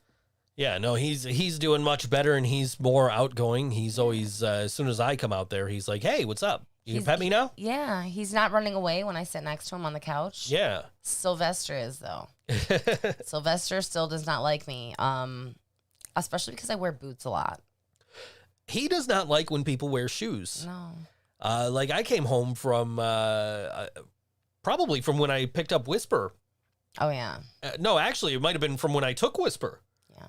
Yeah, no, he's doing much better and he's more outgoing. He's always as soon as I come out there, he's like, "Hey, what's up? You can pet me now?" Yeah, he's not running away when I sit next to him on the couch. Yeah. Sylvester is though. Sylvester still does not like me. Especially because I wear boots a lot. He does not like when people wear shoes. No. Like I came home from probably from when I picked up Whisper. Oh yeah. No, actually, it might have been from when I took Whisper. Yeah.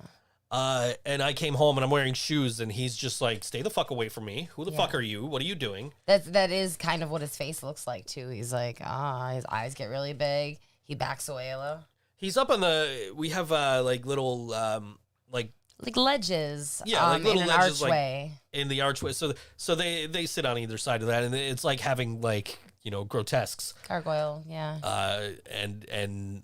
And I came home and I'm wearing shoes and he's just like, "Stay the fuck away from me. Who the fuck are you? What are you doing?" That is kind of what his face looks like too. He's like, his eyes get really big. He backs away a little. He's up on we have like little Like ledges. Yeah, like little in an ledges, archway. in the archway. So they sit on either side of that and it's like having like, grotesques. Gargoyle, yeah. And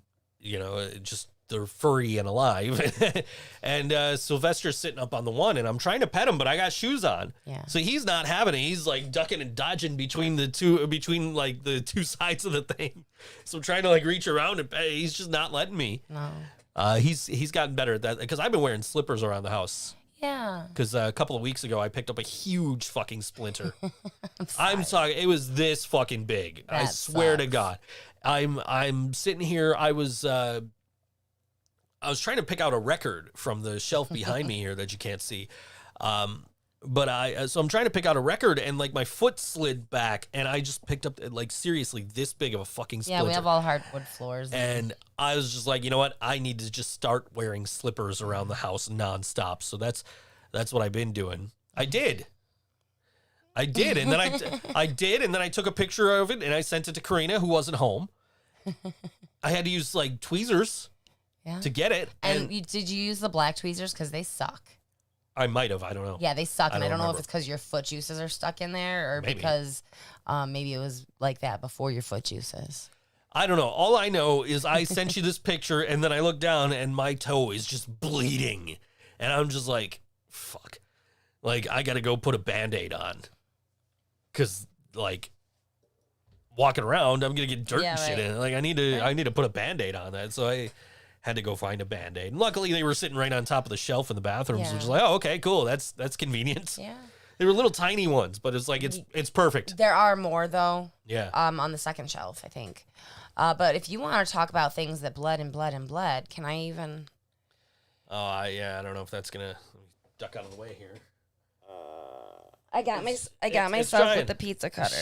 just they're furry and alive. And Sylvester's sitting up on the one and I'm trying to pet him, but I got shoes on. Yeah. So he's not having it. He's like ducking and dodging between the two sides of the thing. So I'm trying to like reach around and pet. He's just not letting me. No. He's gotten better at that because I've been wearing slippers around the house. Yeah. Because a couple of weeks ago I picked up a huge fucking splinter. I'm sorry, it was this fucking big. I That swear to sucks. God. I'm sitting here. I was trying to pick out a record from the shelf behind me here that you can't see. But so I'm trying to pick out a record and like my foot slid back and I just picked up like seriously this big of a fucking splinter. Yeah, we have all hardwood floors. And I was just like, you know what? I need to just start wearing slippers around the house nonstop. So that's what I've been doing. I did. And then I took a picture of it and I sent it to Karina, who wasn't home. I had to use like tweezers Yeah. to get it. And did you use the black tweezers? Because they suck. I might have. I don't know. Yeah, they suck. And I don't know if remember. it's because your foot juices are stuck in there or Maybe. because maybe it was like that before your foot juices. I don't know. All I know is I sent you this picture and then I look down and my toe is just bleeding. And I'm just like, fuck. Like, I got to go put a Band-Aid on. Because, like, walking around, I'm going to get dirt and shit in it. Like, I need to put a Band-Aid on that. So I had to go find a Band-Aid. And luckily, they were sitting right on top of the shelf in the bathrooms, which is like, oh, okay, cool. That's convenient. Yeah. They were little tiny ones, but it's like, it's perfect. There are more, though. Yeah. On the second shelf, I think. But if you want to talk about things that bled and bled and bled, can I even... Oh, I don't know if that's going to duck out of the way here. I got myself with the pizza cutter.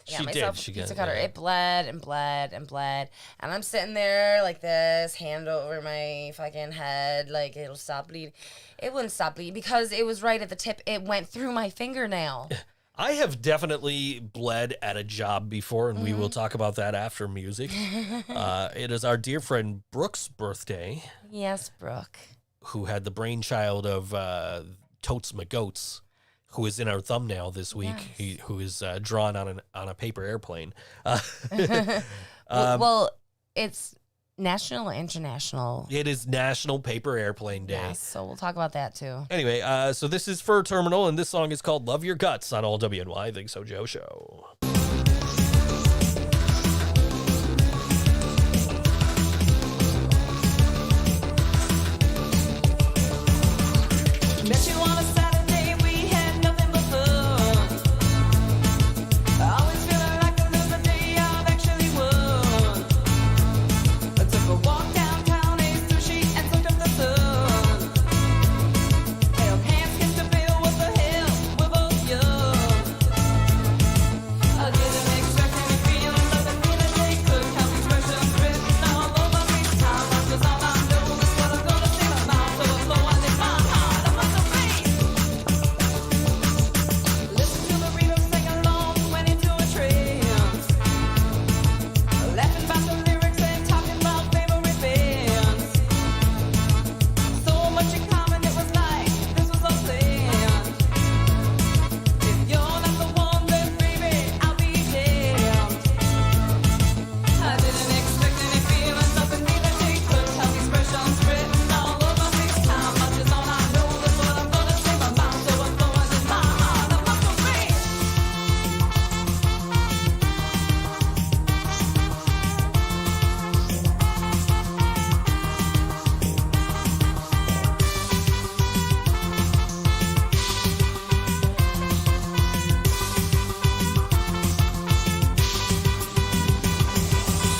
She myself did. with She the pizza got cutter. It bled and bled and bled, and I'm sitting there like this, hand over my fucking head, like it'll stop bleeding. It wouldn't stop bleeding because it was right at the tip. It went through my fingernail. I have definitely bled at a job before, and we will talk about that after music. It is our dear friend Brooke's birthday. Yes, Brooke. Who had the brainchild of Totes McGoats, who is in our thumbnail this week, who is drawn on a paper airplane. Well, it's national or international? It is National Paper Airplane Day. Yes, so we'll talk about that too. Anyway, so this is Fur Terminal, and this song is called Love Your Guts on All WNY Think So Joe Show. Met you on a Saturday, we had nothing but fun. Always feeling like it was the day I've actually won. I took a walk downtown, ate sushi, and soaked up the sun. Held hands, kissed a bill, what the hell, we're both young. I didn't expect any feeling, nothing in a day could have expressions written all over me. Time was all I know, that's what I'm gonna say. My mouth overflowing in my heart. Listen to the Reno sing along, went into a trance. Laughing about the lyrics and talking about favorite bands. So much in common, it was like this was all planned. If you're not the one, then baby, I'll be damned. I didn't expect any feelings, nothing neither they could have expressions written all over me. Time much is all I know, that's what I'm gonna say. My mouth's overflowing in my heart, I'm not so free.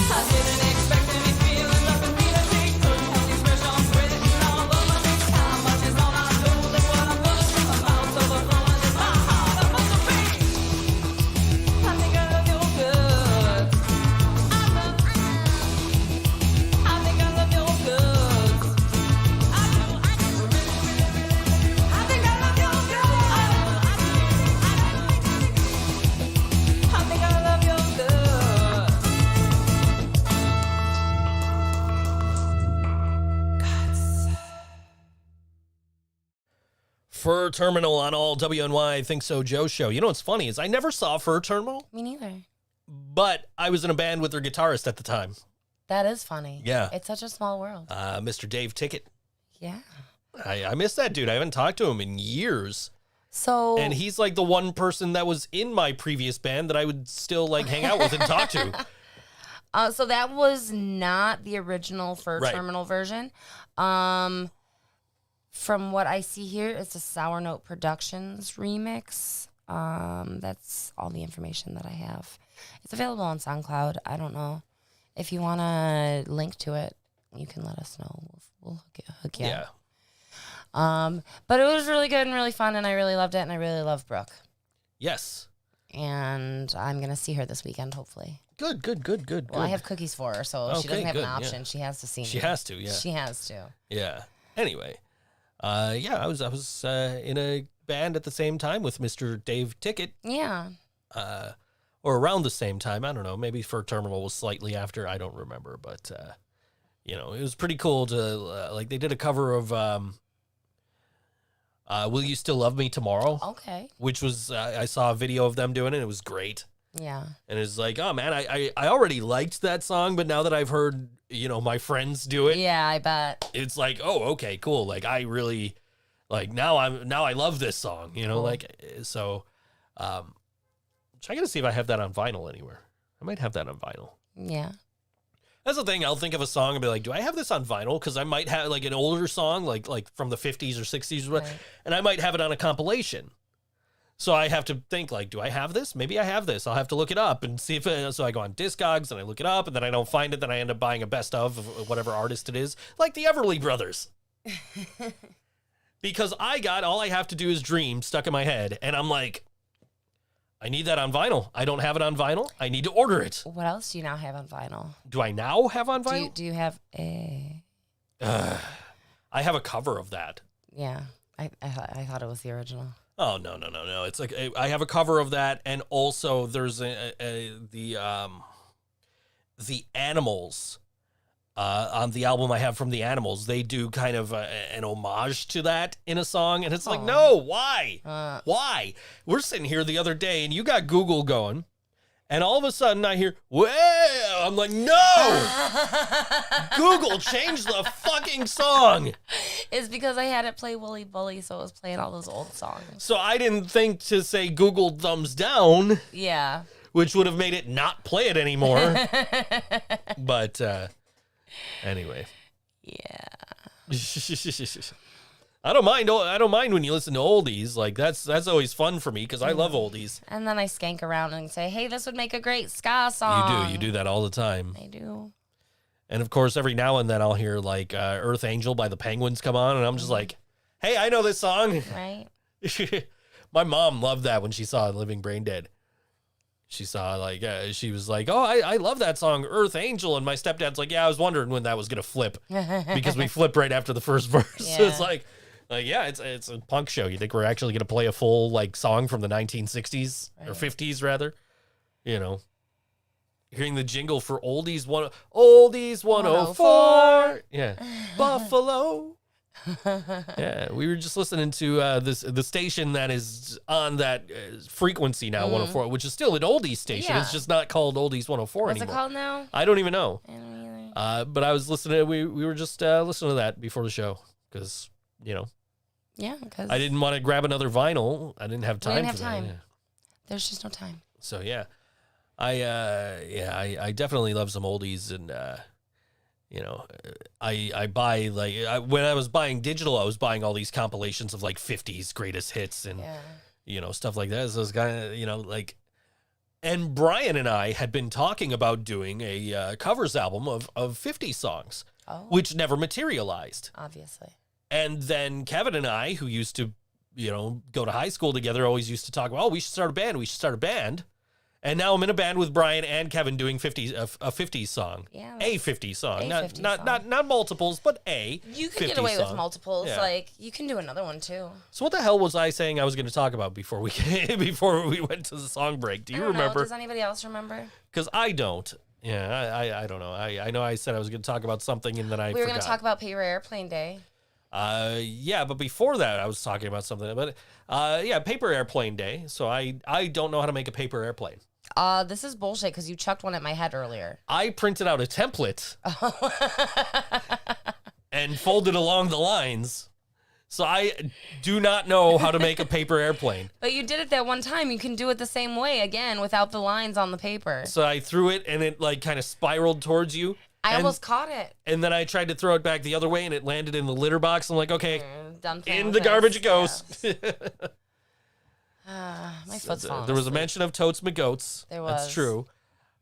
I didn't expect any feeling, nothing neither they could have expressions written all over me. Time much is all I know, that's what I'm gonna say. My mouth's overflowing in my heart, I'm not so free. I think I love your guts. I think I love your guts. I think I love your guts. I think I love your guts. Fur Terminal on All WNY Think So Joe Show. You know what's funny is I never saw Fur Terminal, Me neither. but I was in a band with their guitarist at the time, That is funny. Yeah. It's such a small world. Mr. Dave Tickett. Yeah. I miss that dude. I haven't talked to him in years. So And he's like the one person that was in my previous band that I would still like hang out with and talk to. so that was not the original Fur Right. Terminal version. From what I see here, it's a Sour Note Productions remix. That's all the information that I have. It's available on SoundCloud. I don't know. If you want to link to it, you can let us know. We'll hook you Yeah. up. But it was really good and really fun, and I really loved it, and I really love Brooke. Yes. And I'm going to see her this weekend, hopefully. Good. Well, I have cookies for her, so she Okay, doesn't have good, an option. yeah. She has to see me. She has to, yeah. She has to. Yeah. Anyway, I was in a band at the same time with Mr. Dave Tickett, Yeah. or around the same time. I don't know. Maybe Fur Terminal was slightly after. I don't remember, but it was pretty cool to like. They did a cover of "Will You Still Love Me Tomorrow," Okay. which was I saw a video of them doing it. It was great. Yeah. And it's like, oh man, I already liked that song, but now that I've heard, my friends do it, Yeah, I bet. it's like, oh, okay, cool. Like I really Like now I love this song, you know, like, so, I gotta see if I have that on vinyl anywhere. I might have that on vinyl. Yeah. That's the thing. I'll think of a song and be like, do I have this on vinyl? Because I might have like an older song, like from the 50s or 60s, Right. and I might have it on a compilation. So I have to think like, do I have this? Maybe I have this. I'll have to look it up and see if so I go on Discogs and I look it up and then I don't find it. Then I end up buying a best of whatever artist it is, like the Everly Brothers. Because all I have to do is dream stuck in my head. And I'm like, I need that on vinyl. I don't have it on vinyl. I need to order it. What else do you now have on vinyl? Do I now have on vinyl? Do you have a? I have a cover of that. Yeah, I thought it was the original. Oh, no. It's like I have a cover of that, and also there's the Animals on the album I have from the Animals. They do kind of an homage to that in a song, and it's like, no, why? Why? We're sitting here the other day, and you got Google going, and all of a sudden I hear, well, I'm like, no! Google, change the fucking song! It's because I had it play Wooly Bully, so it was playing all those old songs. So I didn't think to say Google thumbs down, Yeah. which would have made it not play it anymore. But anyway. Yeah. I don't mind when you listen to oldies. Like that's always fun for me because I love oldies. And then I skank around and say, hey, this would make a great ska song. You do that all the time. I do. And of course, every now and then I'll hear like Earth Angel by the Penguins come on, and I'm just like, hey, I know this song. Right. My mom loved that when she saw Living Brain Dead. She saw like she was like, oh, I love that song, Earth Angel, and my stepdad's like, yeah, I was wondering when that was gonna flip because we flip right after the first verse. Yeah. So it's like yeah, it's a punk show. You think we're actually gonna play a full like song from the 1960s or 50s rather? You know, hearing the jingle for Oldies 104, yeah, Buffalo. Yeah, we were just listening to the station that is on that frequency now, 104, which is still an oldies station. Yeah. It's just not called Oldies 104 What's anymore. it called now? I don't even know. I don't either. But I was listening. We were just listening to that before the show because Yeah, because I didn't want to grab another vinyl. I didn't have time. didn't have for time. That. Yeah. there's just no time. So yeah, I definitely love some oldies, and I buy when I was buying digital, I was buying all these compilations of like 50s greatest hits and stuff like that. So it's kind of like, and Brian and I had been talking about doing a covers album of 50s songs, which never materialized. Obviously. And then Kevin and I, who used to, go to high school together, always used to talk about, we should start a band. We should start a band. And now I'm in a band with Brian and Kevin doing a 50s song. Yeah. A 50s song. A 50s song. Not multiples, but a You can 50s get away song. with multiples. Yeah. Like, you can do another one, too. So what the hell was I saying I was going to talk about before we went to the song break? Do you I don't know. remember? Does anybody else remember? Because I don't. Yeah, I don't know. I know I said I was going to talk about something and then I We were forgot. going to talk about Paper Airplane Day. Yeah, but before that I was talking about something. But Paper Airplane Day. So I don't know how to make a paper airplane. This is bullshit because you chucked one at my head earlier. I printed out a template and folded along the lines. So I do not know how to make a paper airplane. But you did it that one time. You can do it the same way again without the lines on the paper. So I threw it and it like kind of spiraled towards you. I almost caught it. And then I tried to throw it back the other way and it landed in the litter box. I'm like, okay, Done playing in with the this. garbage it goes. My foot's falling There was a asleep. mention of Totes McGoats. There That's was. true.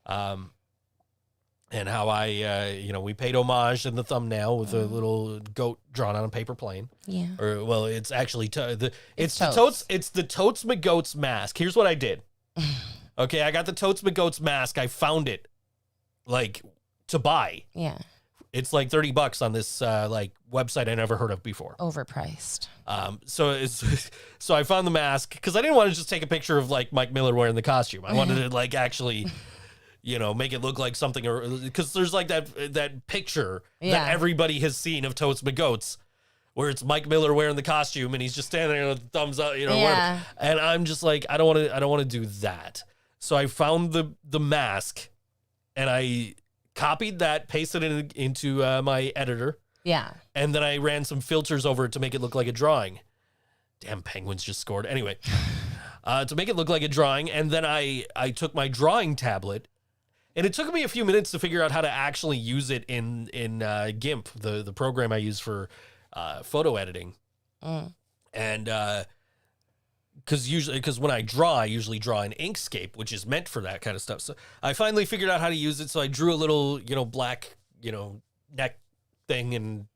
And how we paid homage in the thumbnail with a little goat drawn on a paper plane. Yeah. Or well, it's actually It's the Totes. Totes. It's the Totes McGoats mask. Here's what I did. Okay, I got the Totes McGoats mask. I found it to buy. Yeah. It's like $30 on this website I never heard of before. Overpriced. So I found the mask because I didn't want to just take a picture of like Mike Miller wearing the costume. I wanted to actually, make it look like something, or because there's like that picture Yeah. that everybody has seen of Totes McGoats, where it's Mike Miller wearing the costume and he's just standing there with a thumbs up, Yeah. and I'm just like, I don't want to do that. So I found the mask, and I copied that, pasted it into my editor. Yeah. And then I ran some filters over it to make it look like a drawing. Damn, Penguins just scored. Anyway, to make it look like a drawing. And then I took my drawing tablet, and it took me a few minutes to figure out how to actually use it in GIMP, the program I use for photo editing. And because when I draw, I usually draw in Inkscape, which is meant for that kind of stuff. So I finally figured out how to use it. So I drew a little, black, neck thing and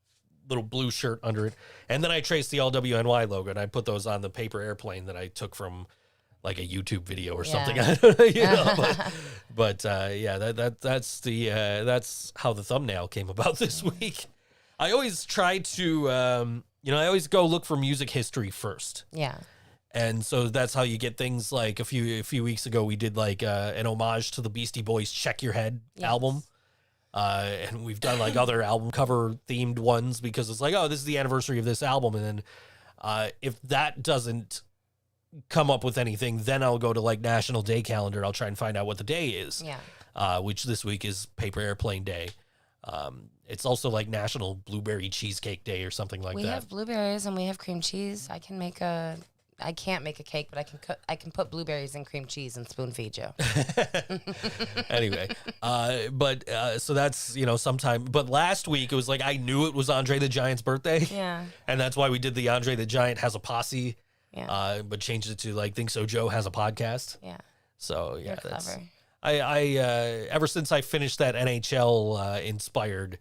little blue shirt under it. And then I traced the LWNY logo, and I put those on the paper airplane that I took from like a YouTube video or something. I don't know, but that's how the thumbnail came about this week. I always try to, I always go look for music history first. Yeah. And so that's how you get things like a few weeks ago, we did like an homage to the Beastie Boys' Check Your Head album. And we've done like other album cover themed ones because it's like, oh, this is the anniversary of this album. And then if that doesn't come up with anything, then I'll go to like National Day Calendar. I'll try and find out what the day is. Yeah. Which this week is Paper Airplane Day. It's also like National Blueberry Cheesecake Day or something like that. We have blueberries and we have cream cheese. I can't make a cake, but I can put blueberries in cream cheese and spoon feed you. Anyway, so that's, sometime. But last week it was like I knew it was Andre the Giant's birthday. Yeah. And that's why we did the Andre the Giant Has a Posse. Yeah. But changed it to like ThinkSoJoE Has a Podcast. Yeah. So yeah, You're that's clever. I ever since I finished that NHL inspired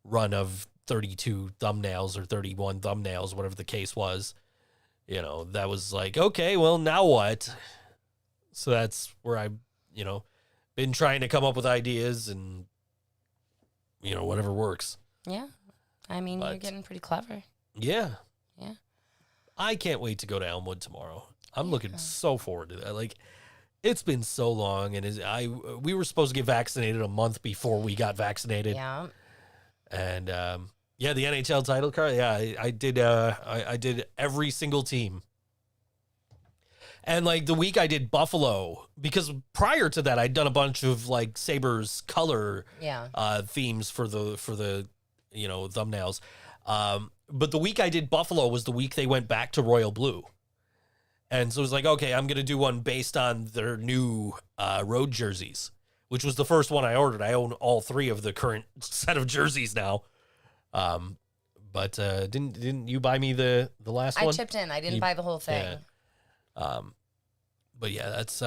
run of 32 thumbnails or 31 thumbnails, whatever the case was. That was like, okay, well, now what? So that's where I've, been trying to come up with ideas and, whatever works. Yeah. I mean, you're getting pretty clever. Yeah. Yeah. I can't wait to go to Elmwood tomorrow. I'm looking so forward to that. Like, it's been so long, and we were supposed to get vaccinated a month before we got vaccinated. Yeah. And, yeah, the NHL title card. Yeah, I did. I did every single team, and like the week I did Buffalo because prior to that I'd done a bunch of like Sabres color themes for the thumbnails. But the week I did Buffalo was the week they went back to royal blue, and so it was like, okay, I'm gonna do one based on their new road jerseys, which was the first one I ordered. I own all 3 of the current set of jerseys now. But didn't you buy me the last one? I chipped in. I didn't buy the whole thing. Yeah. But yeah, that's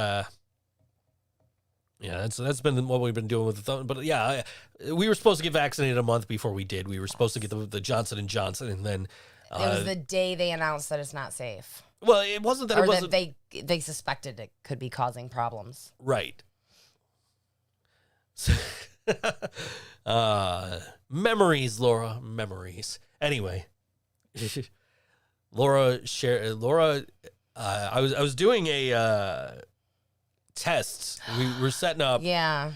been what we've been doing with the thumb. But yeah, we were supposed to get vaccinated a month before we did. We were supposed to get the Johnson & Johnson, and then it was the day they announced that it's not safe. Well, it wasn't that or it wasn't. That they suspected it could be causing problems. Right. Memories, Laura. Memories. Anyway, Laura. I was doing a test. We were setting up. Yeah.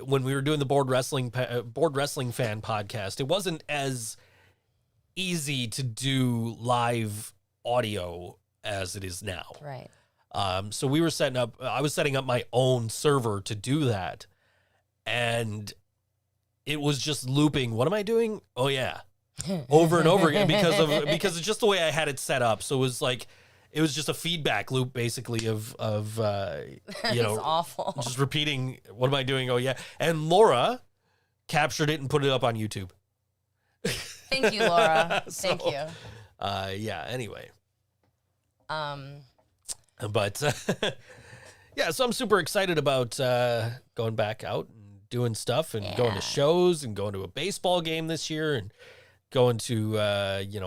When we were doing the board wrestling fan podcast, it wasn't as easy to do live audio as it is now. Right. So we were setting up. I was setting up my own server to do that, and it was just looping. What am I doing? Oh yeah, over and over again because it's just the way I had it set up. So it was just a feedback loop basically of It's awful. just repeating. What am I doing? Oh yeah, and Laura captured it and put it up on YouTube. Thank you, Laura. Thank you. Yeah. Anyway. But yeah, so I'm super excited about going back out and doing stuff and going to shows and going to a baseball game this year and going to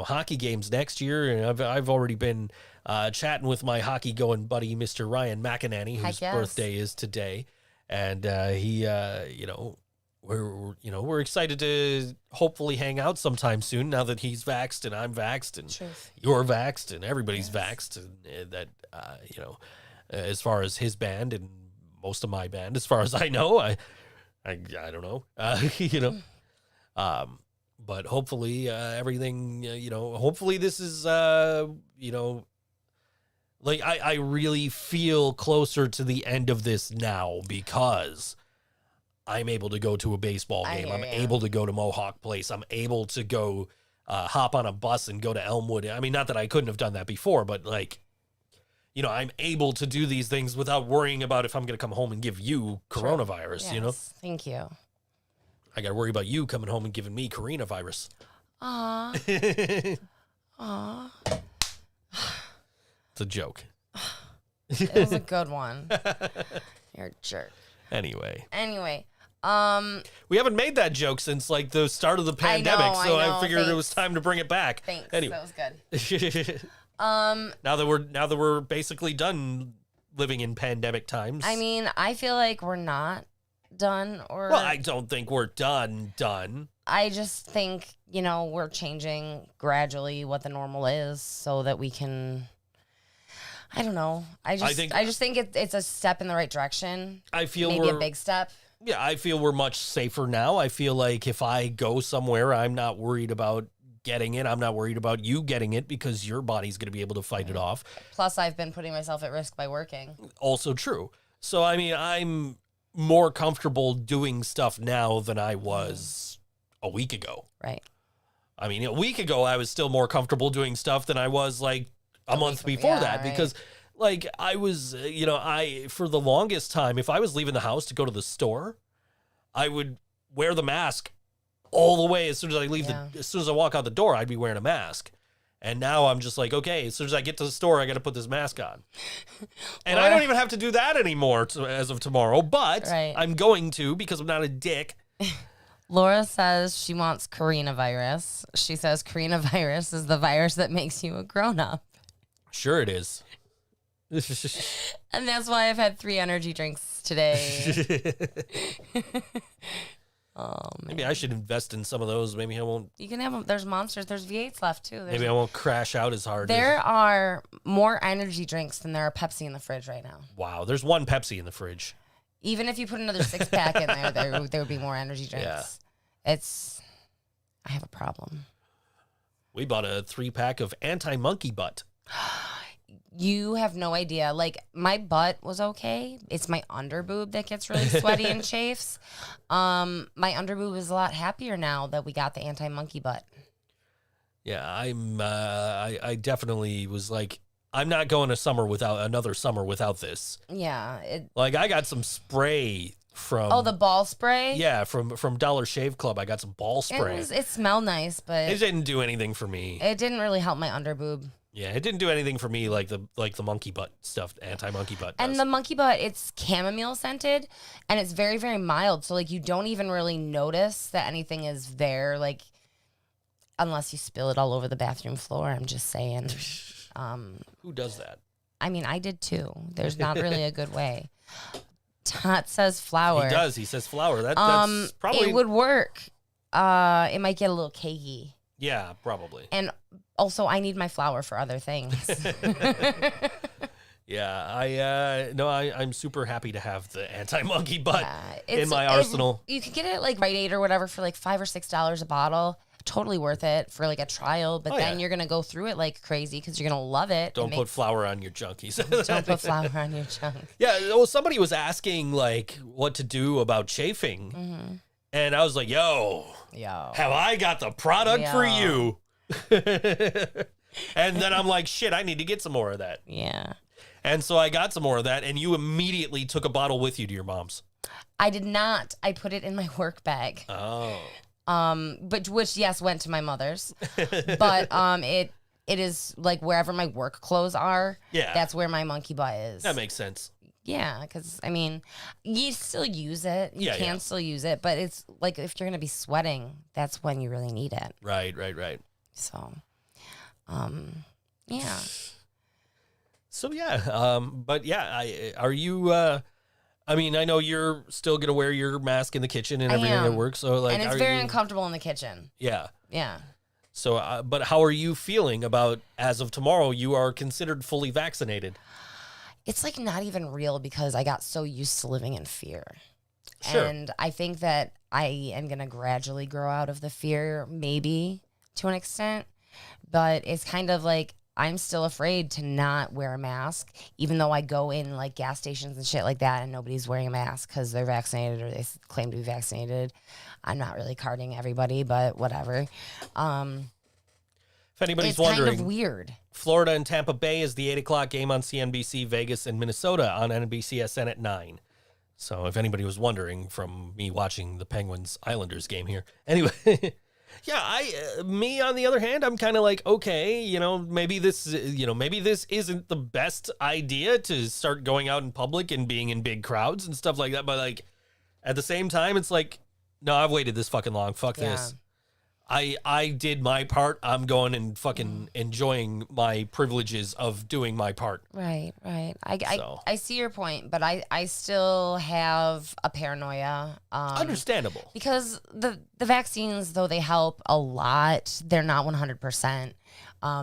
hockey games next year. And I've already been chatting with my hockey going buddy, Mr. Ryan McEnany, whose birthday is today, and he we're excited to hopefully hang out sometime soon now that he's vaxxed and I'm vaxxed and you're vaxxed and everybody's vaxxed, and that as far as his band and most of my band, as far as I know, I don't know, but hopefully everything, hopefully this is like I really feel closer to the end of this now because I'm able to go to a baseball game. I'm able to go to Mohawk Place. I'm able to go hop on a bus and go to Elmwood. I mean, not that I couldn't have done that before, but like, you know, I'm able to do these things without worrying about if I'm going to come home and give you coronavirus, Yes, you know? Thank you. I got to worry about you coming home and giving me coronavirus. Aw. Aw. It's a joke. It was a good one. You're a jerk. Anyway. We haven't made that joke since like the start of the I know, pandemic, so I know, figured it thanks. was time to bring it back. Thanks. Anyway. That was good. Now that we're basically done living in pandemic times. I mean, I feel like we're not done or well, I don't think we're done. I just think, you know, we're changing gradually what the normal is so that we can I don't know. I just think it's a step in the right direction. I feel maybe a big step. Yeah, I feel we're much safer now. I feel like if I go somewhere, I'm not worried about getting it. I'm not worried about you getting it because your body's going to be able to fight it off. Plus, I've been putting myself at risk by working. Also true. So, I mean, I'm more comfortable doing stuff now than I was a week ago. Right. I mean, a week ago, I was still more comfortable doing stuff than I was like a month before that because like I was, you know, for the longest time, if I was leaving the house to go to the store, I would wear the mask all the way. As soon as I leave as soon as I walk out the door, I'd be wearing a mask. And now I'm just like, okay, as soon as I get to the store, I got to put this mask on. And I don't even have to do that anymore as of tomorrow, but I'm going to because I'm not a dick. Laura says she wants coronavirus. She says coronavirus is the virus that makes you a grown-up. Sure it is. And that's why I've had 3 energy drinks today. Oh, man. Maybe I should invest in some of those. Maybe I won't. You can have them. There's Monsters. There's V8s left, too. Maybe I won't crash out as hard. There are more energy drinks than there are Pepsi in the fridge right now. Wow. There's one Pepsi in the fridge. Even if you put another 6-pack in there would be more energy drinks. Yeah. I have a problem. We bought a 3-pack of anti-monkey butt. You have no idea. Like, my butt was okay. It's my underboob that gets really sweaty and chafes. My underboob is a lot happier now that we got the anti-monkey butt. Yeah, I definitely was like, I'm not going another summer without this. Yeah. Like, I got some spray from... Oh, the ball spray? Yeah, from Dollar Shave Club. I got some ball spray. It smelled nice, but... It didn't do anything for me. It didn't really help my underboob. Yeah, it didn't do anything for me like the monkey butt stuff, anti-monkey butt does. And the monkey butt, it's chamomile scented, and it's very, very mild. So, like, you don't even really notice that anything is there, like, unless you spill it all over the bathroom floor. I'm just saying. Who does that? I mean, I did too. There's not really a good way. Tot says flour. He does. He says flour. That's probably... It would work. It might get a little cakey. Yeah, probably. And also, I need my flour for other things. Yeah, I'm super happy to have the anti-monkey butt in my arsenal. You could get it at like Rite Aid or whatever for like $5 or $6 a bottle. Totally worth it for like a trial, but then you're gonna go through it like crazy because you're gonna love it. Don't put flour on your junk. He said. Don't put flour on your junk. Yeah, well, somebody was asking like what to do about chafing, and I was like, "Yo, have I got the product for you?" And then I'm like, "Shit, I need to get some more of that." Yeah. And so I got some more of that, and you immediately took a bottle with you to your mom's. I did not. I put it in my work bag. Oh. But which yes went to my mother's, but it is like wherever my work clothes are. Yeah, that's where my monkey butt is. That makes sense. Yeah, because I mean, you still use it. You can still use it, but it's like if you're gonna be sweating, that's when you really need it. Right. So, yeah. So yeah, but yeah, are you? I mean, I know you're still gonna wear your mask in the kitchen and everything at work. So like, and it's very uncomfortable in the kitchen. Yeah. Yeah. So, but how are you feeling about as of tomorrow? You are considered fully vaccinated. It's like not even real because I got so used to living in fear. Sure. And I think that I am gonna gradually grow out of the fear, maybe to an extent. But it's kind of like I'm still afraid to not wear a mask, even though I go in like gas stations and shit like that and nobody's wearing a mask because they're vaccinated or they claim to be vaccinated. I'm not really carding everybody, but whatever. If anybody's It's wondering, kind of weird. Florida and Tampa Bay is the 8 o'clock game on CNBC, Vegas and Minnesota on NBCSN at 9. So if anybody was wondering from me watching the Penguins Islanders game here. Anyway, yeah, me on the other hand, I'm kind of like, okay, maybe this isn't the best idea to start going out in public and being in big crowds and stuff like that. But like at the same time, it's like, no, I've waited this fucking long. Fuck this. I did my part. I'm going and fucking enjoying my privileges of doing my part. Right. I see your point, but I still have a paranoia. Understandable. Because the vaccines, though they help a lot, they're not 100%.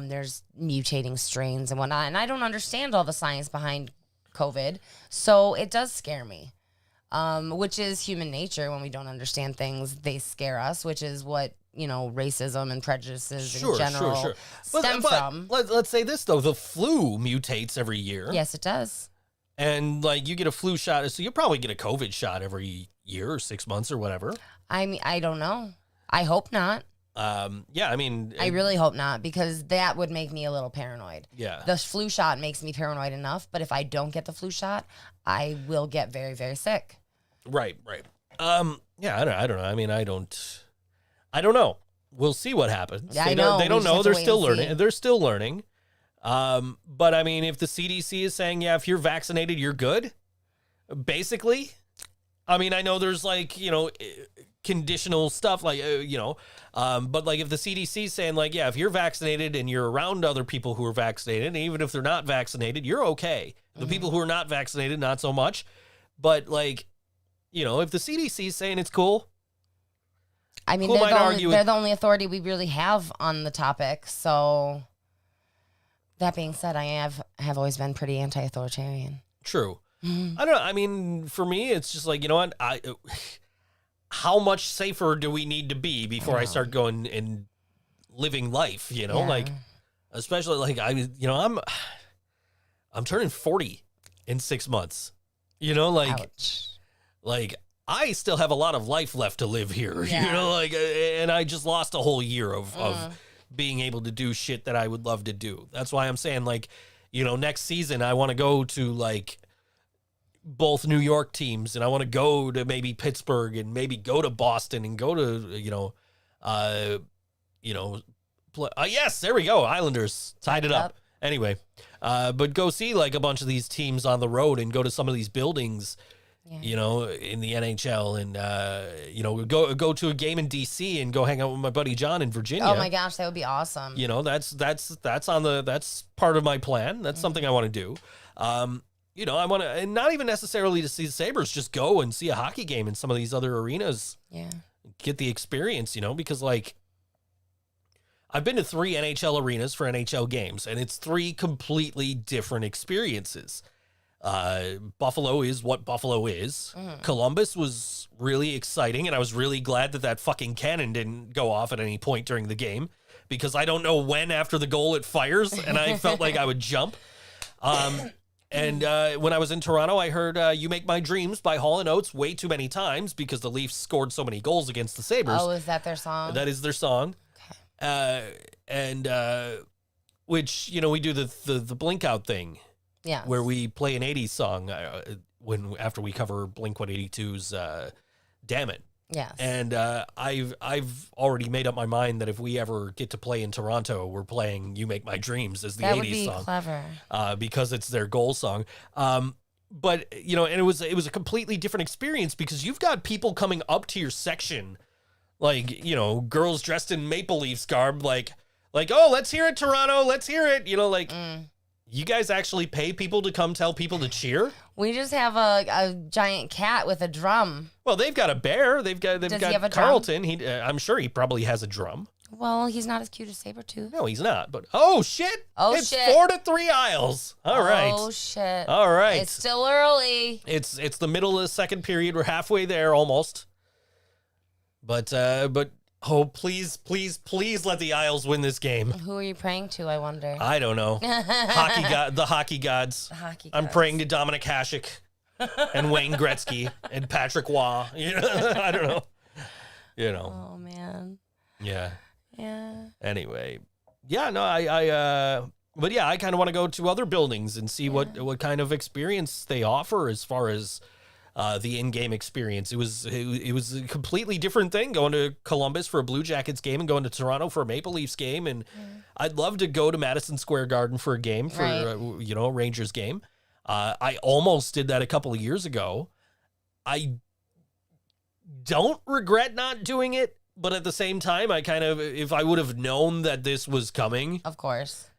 There's mutating strains and whatnot, and I don't understand all the science behind COVID, so it does scare me. Which is human nature. When we don't understand things, they scare us, which is what racism and prejudices in general stem from. Let's say this, though. The flu mutates every year. Yes, it does. And, like, you get a flu shot. So you'll probably get a COVID shot every year or 6 months or whatever. I mean, I don't know. I hope not. Yeah, I mean... I really hope not, because that would make me a little paranoid. Yeah. The flu shot makes me paranoid enough, but if I don't get the flu shot, I will get very, very sick. Right. Yeah, I don't know. I mean, I don't know. We'll see what happens. Yeah, I know. They don't know. They're still learning. See. They're still learning. But I mean, if the CDC is saying, yeah, if you're vaccinated, you're good, basically. I mean, I know there's like, conditional stuff like, but like if the CDC is saying like, yeah, if you're vaccinated and you're around other people who are vaccinated, and even if they're not vaccinated, you're okay. The people who are not vaccinated, not so much. But like, if the CDC is saying it's cool, I mean, who might argue they're the only authority we really have on the topic. So that being said, I have always been pretty anti-authoritarian. True. I don't know. I mean, for me, it's just like, what? How much safer do we need to be before I start going and living life? Like, especially like I'm turning 40 in 6 months. Ouch. Like I still have a lot of life left to live here. Yeah. And I just lost a whole year of being able to do shit that I would love to do. That's why I'm saying like, next season I want to go to like both New York teams, and I want to go to maybe Pittsburgh and maybe go to Boston and go to, yes, there we go. Islanders tied it up. Anyway, but go see like a bunch of these teams on the road and go to some of these buildings, in the NHL, and, go to a game in DC and go hang out with my buddy John in Virginia. Oh my gosh, that would be awesome. That's part of my plan. That's something I want to do. I want to, and not even necessarily to see the Sabres, just go and see a hockey game in some of these other arenas. Yeah. Get the experience, because like I've been to 3 NHL arenas for NHL games, and it's 3 completely different experiences. Buffalo is what Buffalo is. Columbus was really exciting, and I was really glad that fucking cannon didn't go off at any point during the game, because I don't know when after the goal it fires, and I felt like I would jump. And when I was in Toronto, I heard You Make My Dreams by Hall & Oates way too many times because the Leafs scored so many goals against the Sabres. Oh, is that their song? That is their song. Okay. Which, we do the Blink Out thing. Yeah. Where we play an 80s song after we cover Blink-182's Damn It. Yes. And I've already made up my mind that if we ever get to play in Toronto, we're playing "You Make My Dreams" as the that 80s would be song. Clever. Because it's their goal song. But and it was a completely different experience because you've got people coming up to your section, like girls dressed in Maple Leafs garb, like oh, let's hear it, Toronto, let's hear it. You guys actually pay people to come tell people to cheer? We just have a giant cat with a drum. Well, they've got a bear. They've got he have a Carlton. I'm sure he probably has a drum. Well, he's not as cute as Sabretooth. No, he's not. But shit! Oh, it's shit. 4-3 Isles. All right. Oh shit! All right. It's still early. It's the middle of the second period. We're halfway there almost. But oh, please let the Isles win this game. Who are you praying to, I wonder? I don't know. The hockey gods. The hockey I'm gods. praying to Dominic Hasek and Wayne Gretzky and Patrick Waugh. I don't know. Oh man. Yeah. Yeah. Anyway, yeah, no, but yeah, I kind of want to go to other buildings and see what kind of experience they offer as far as the in-game experience. It was a completely different thing going to Columbus for a Blue Jackets game and going to Toronto for a Maple Leafs game. And I'd love to go to Madison Square Garden for a game for, a Rangers game. I almost did that a couple of years ago. I don't regret not doing it, but at the same time, I kind of, if I would have known that this was coming, Of course.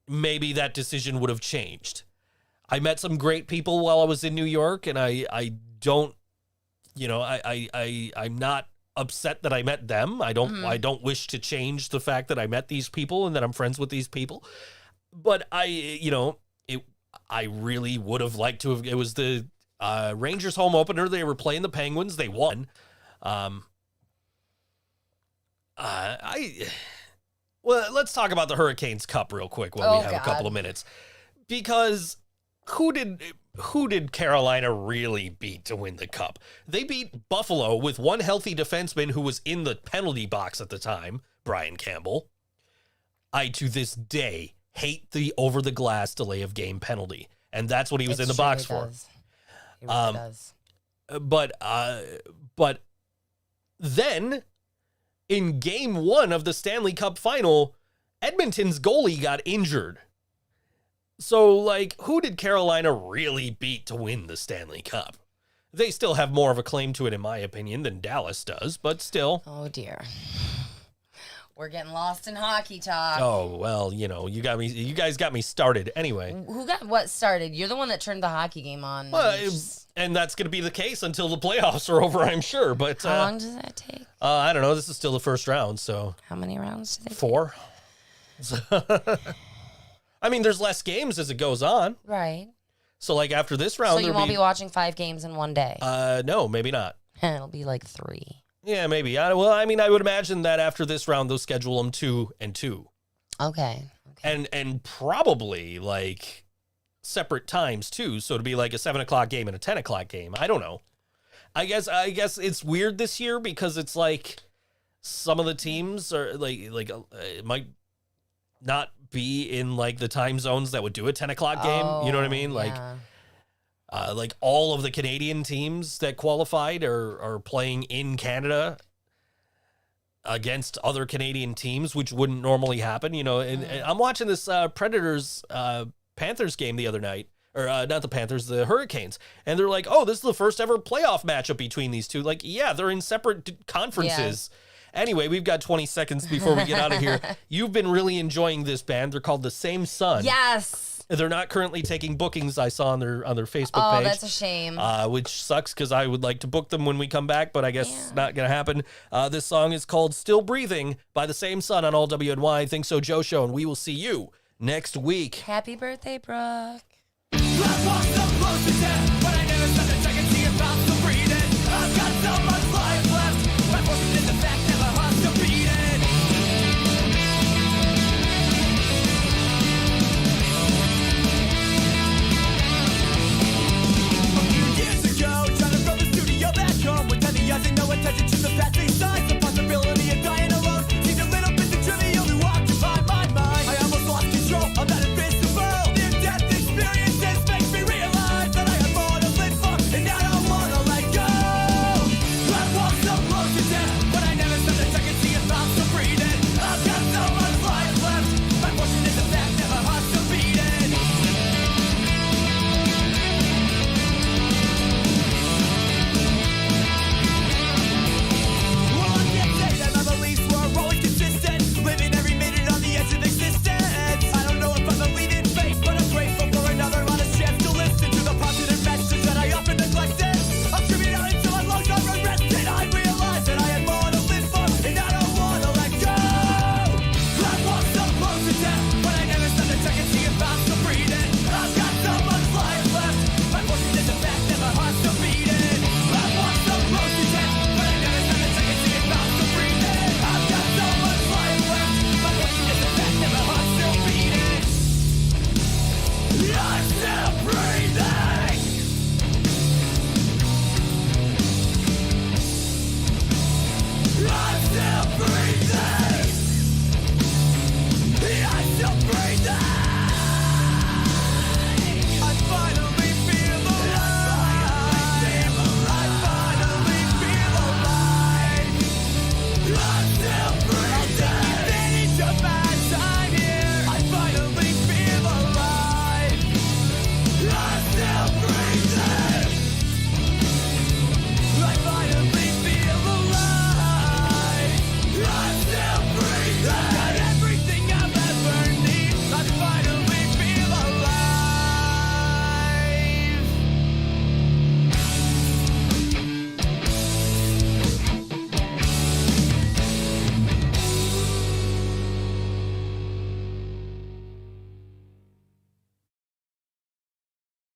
maybe that decision would have changed. I met some great people while I was in New York, and I don't, I'm not upset that I met them. I don't wish to change the fact that I met these people and that I'm friends with these people. But I really would have liked to have. It was the Rangers home opener. They were playing the Penguins. They won. Well, let's talk about the Hurricanes Cup real quick while we have a couple of minutes, because who did Carolina really beat to win the Cup? They beat Buffalo with one healthy defenseman who was in the penalty box at the time, Brian Campbell. I, to this day, hate the over-the-glass delay of game penalty, and that's what he was in the box for. He really does. But then, in game 1 of the Stanley Cup final, Edmonton's goalie got injured. So, who did Carolina really beat to win the Stanley Cup? They still have more of a claim to it, in my opinion, than Dallas does, but still. Oh, dear. We're getting lost in hockey talk. Oh, well, you guys got me started anyway. Who got what started? You're the one that turned the hockey game on. Well, and that's going to be the case until the playoffs are over, I'm sure. But how long does that take? I don't know. This is still the first round, so. How many rounds do they take? 4. I mean, there's less games as it goes on. Right. So, after this round, So you won't be watching 5 games in one day? No, maybe not. It'll be 3. Yeah, maybe. I would imagine that after this round, they'll schedule them 2 and 2. Okay. And probably, separate times, too. So it'd be a 7 o'clock game and a 10 o'clock game. I don't know. I guess it's weird this year because it's some of the teams are, it might not be in, the time zones that would do a 10 o'clock game. You know what I mean? Yeah. All of the Canadian teams that qualified are playing in Canada against other Canadian teams, which wouldn't normally happen, and I'm watching this Predators Panthers game the other night, or not the Panthers, the Hurricanes, and they're like, oh, this is the first ever playoff matchup between these two. Yeah, they're in separate conferences. Yeah. Anyway, we've got 20 seconds before we get out of here. You've been really enjoying this band. They're called The Same Sun. Yes. They're not currently taking bookings. I saw on their Facebook page. Oh, that's a shame. Which sucks because I would like to book them when we come back, but I guess not going to happen. This song is called Still Breathing by The Same Sun on All WNY. ThinkSoJoE Show, and we will see you next week. Happy birthday, Brooke. Love walks so close to death, but I never said